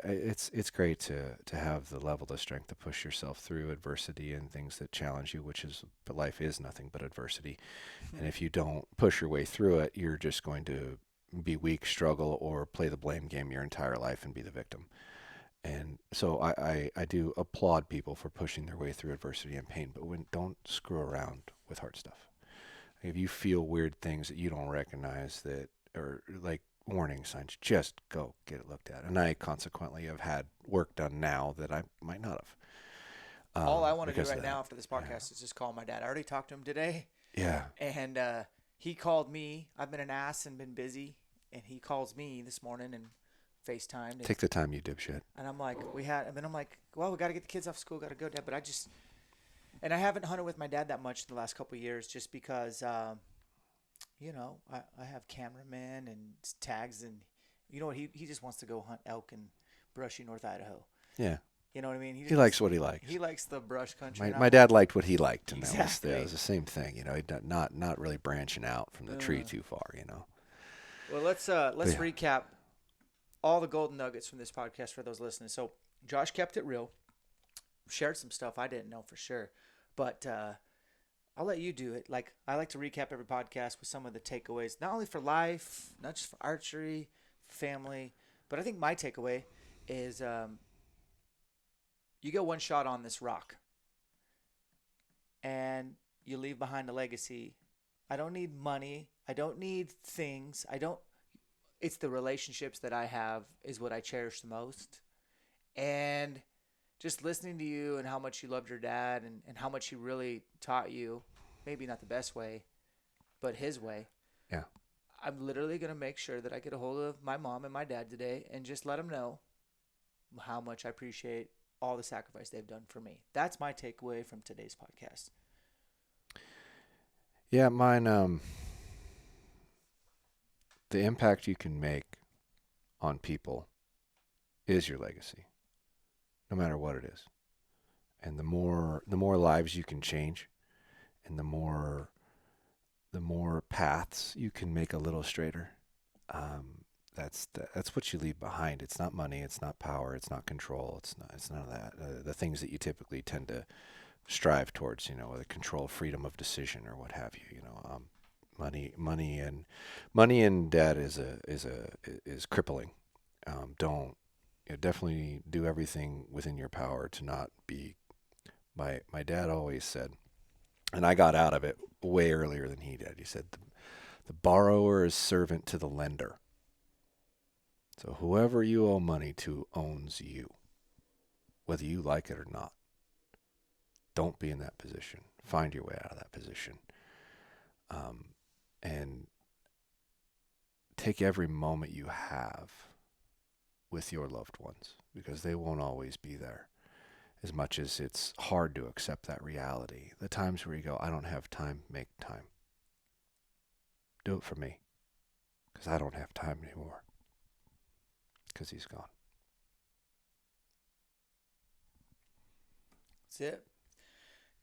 it's great to have the level of strength to push yourself through adversity and things that challenge you, but life is nothing but adversity. Mm-hmm. And if you don't push your way through it, you're just going to be weak, struggle, or play the blame game your entire life and be the victim. And so I do applaud people for pushing their way through adversity and pain, but don't screw around with hard stuff. If you feel weird things that you don't recognize that are like warning signs, just go get it looked at. And I consequently have had work done now that I might not have. All I want to do right now after this podcast is just call my dad. I already talked to him today. Yeah. And he called me. I've been an ass and been busy. And he calls me this morning and FaceTimed. Take the time, you dipshit. And I'm like, and then I'm like, well, we got to get the kids off school. Got to go, Dad. But and I haven't hunted with my dad that much in the last couple of years just because, I have cameramen and tags, and you know what? He just wants to go hunt elk in brushy North Idaho. Yeah. You know what I mean? He likes what he likes. He likes the brush country. My dad liked what he liked, and exactly. That was the same thing. Not really branching out from the tree too far. Well, let's recap all the golden nuggets from this podcast for those listening. So Josh kept it real, shared some stuff I didn't know for sure, but I'll let you do it. Like, I like to recap every podcast with some of the takeaways, not only for life, not just for archery, family, But I think my takeaway is you get one shot on this rock and you leave behind a legacy. I don't need money. I don't need things. I don't. It's the relationships that I have is what I cherish the most. And just listening to you and how much you loved your dad and how much he really taught you, maybe not the best way, but his way. Yeah. I'm literally going to make sure that I get a hold of my mom and my dad today and just let them know how much I appreciate all the sacrifice they've done for me. That's my takeaway from today's podcast. Yeah, mine, the impact you can make on people is your legacy, no matter what it is. And the more lives you can change, and the more paths you can make a little straighter, that's what you leave behind. It's not money, it's not power, it's not control, it's none of that. The things that you typically tend to strive towards, whether control, freedom of decision, or what have you. Money and debt is crippling. Don't definitely do everything within your power to not be. My dad always said, and I got out of it way earlier than he did. He said, the borrower is servant to the lender. So whoever you owe money to owns you, whether you like it or not. Don't be in that position. Find your way out of that position. And take every moment you have with your loved ones, because they won't always be there. As much as it's hard to accept that reality, the times where you go, I don't have time, make time. Do it for me, because I don't have time anymore, because he's gone. That's it.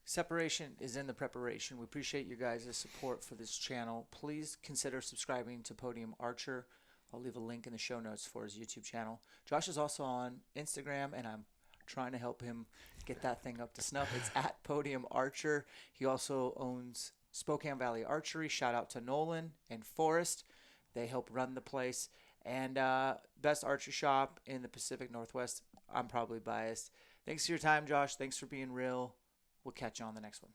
Separation is in the preparation. We appreciate you guys' support for this channel. Please consider subscribing to Podium Archer. I'll leave a link in the show notes for his YouTube channel. Josh is also on Instagram, and I'm trying to help him get that thing up to snuff. It's at Podium Archer. He also owns Spokane Valley Archery. Shout out to Nolan and Forrest. They help run the place. And best archery shop in the Pacific Northwest. I'm probably biased. Thanks for your time, Josh. Thanks for being real. We'll catch you on the next one.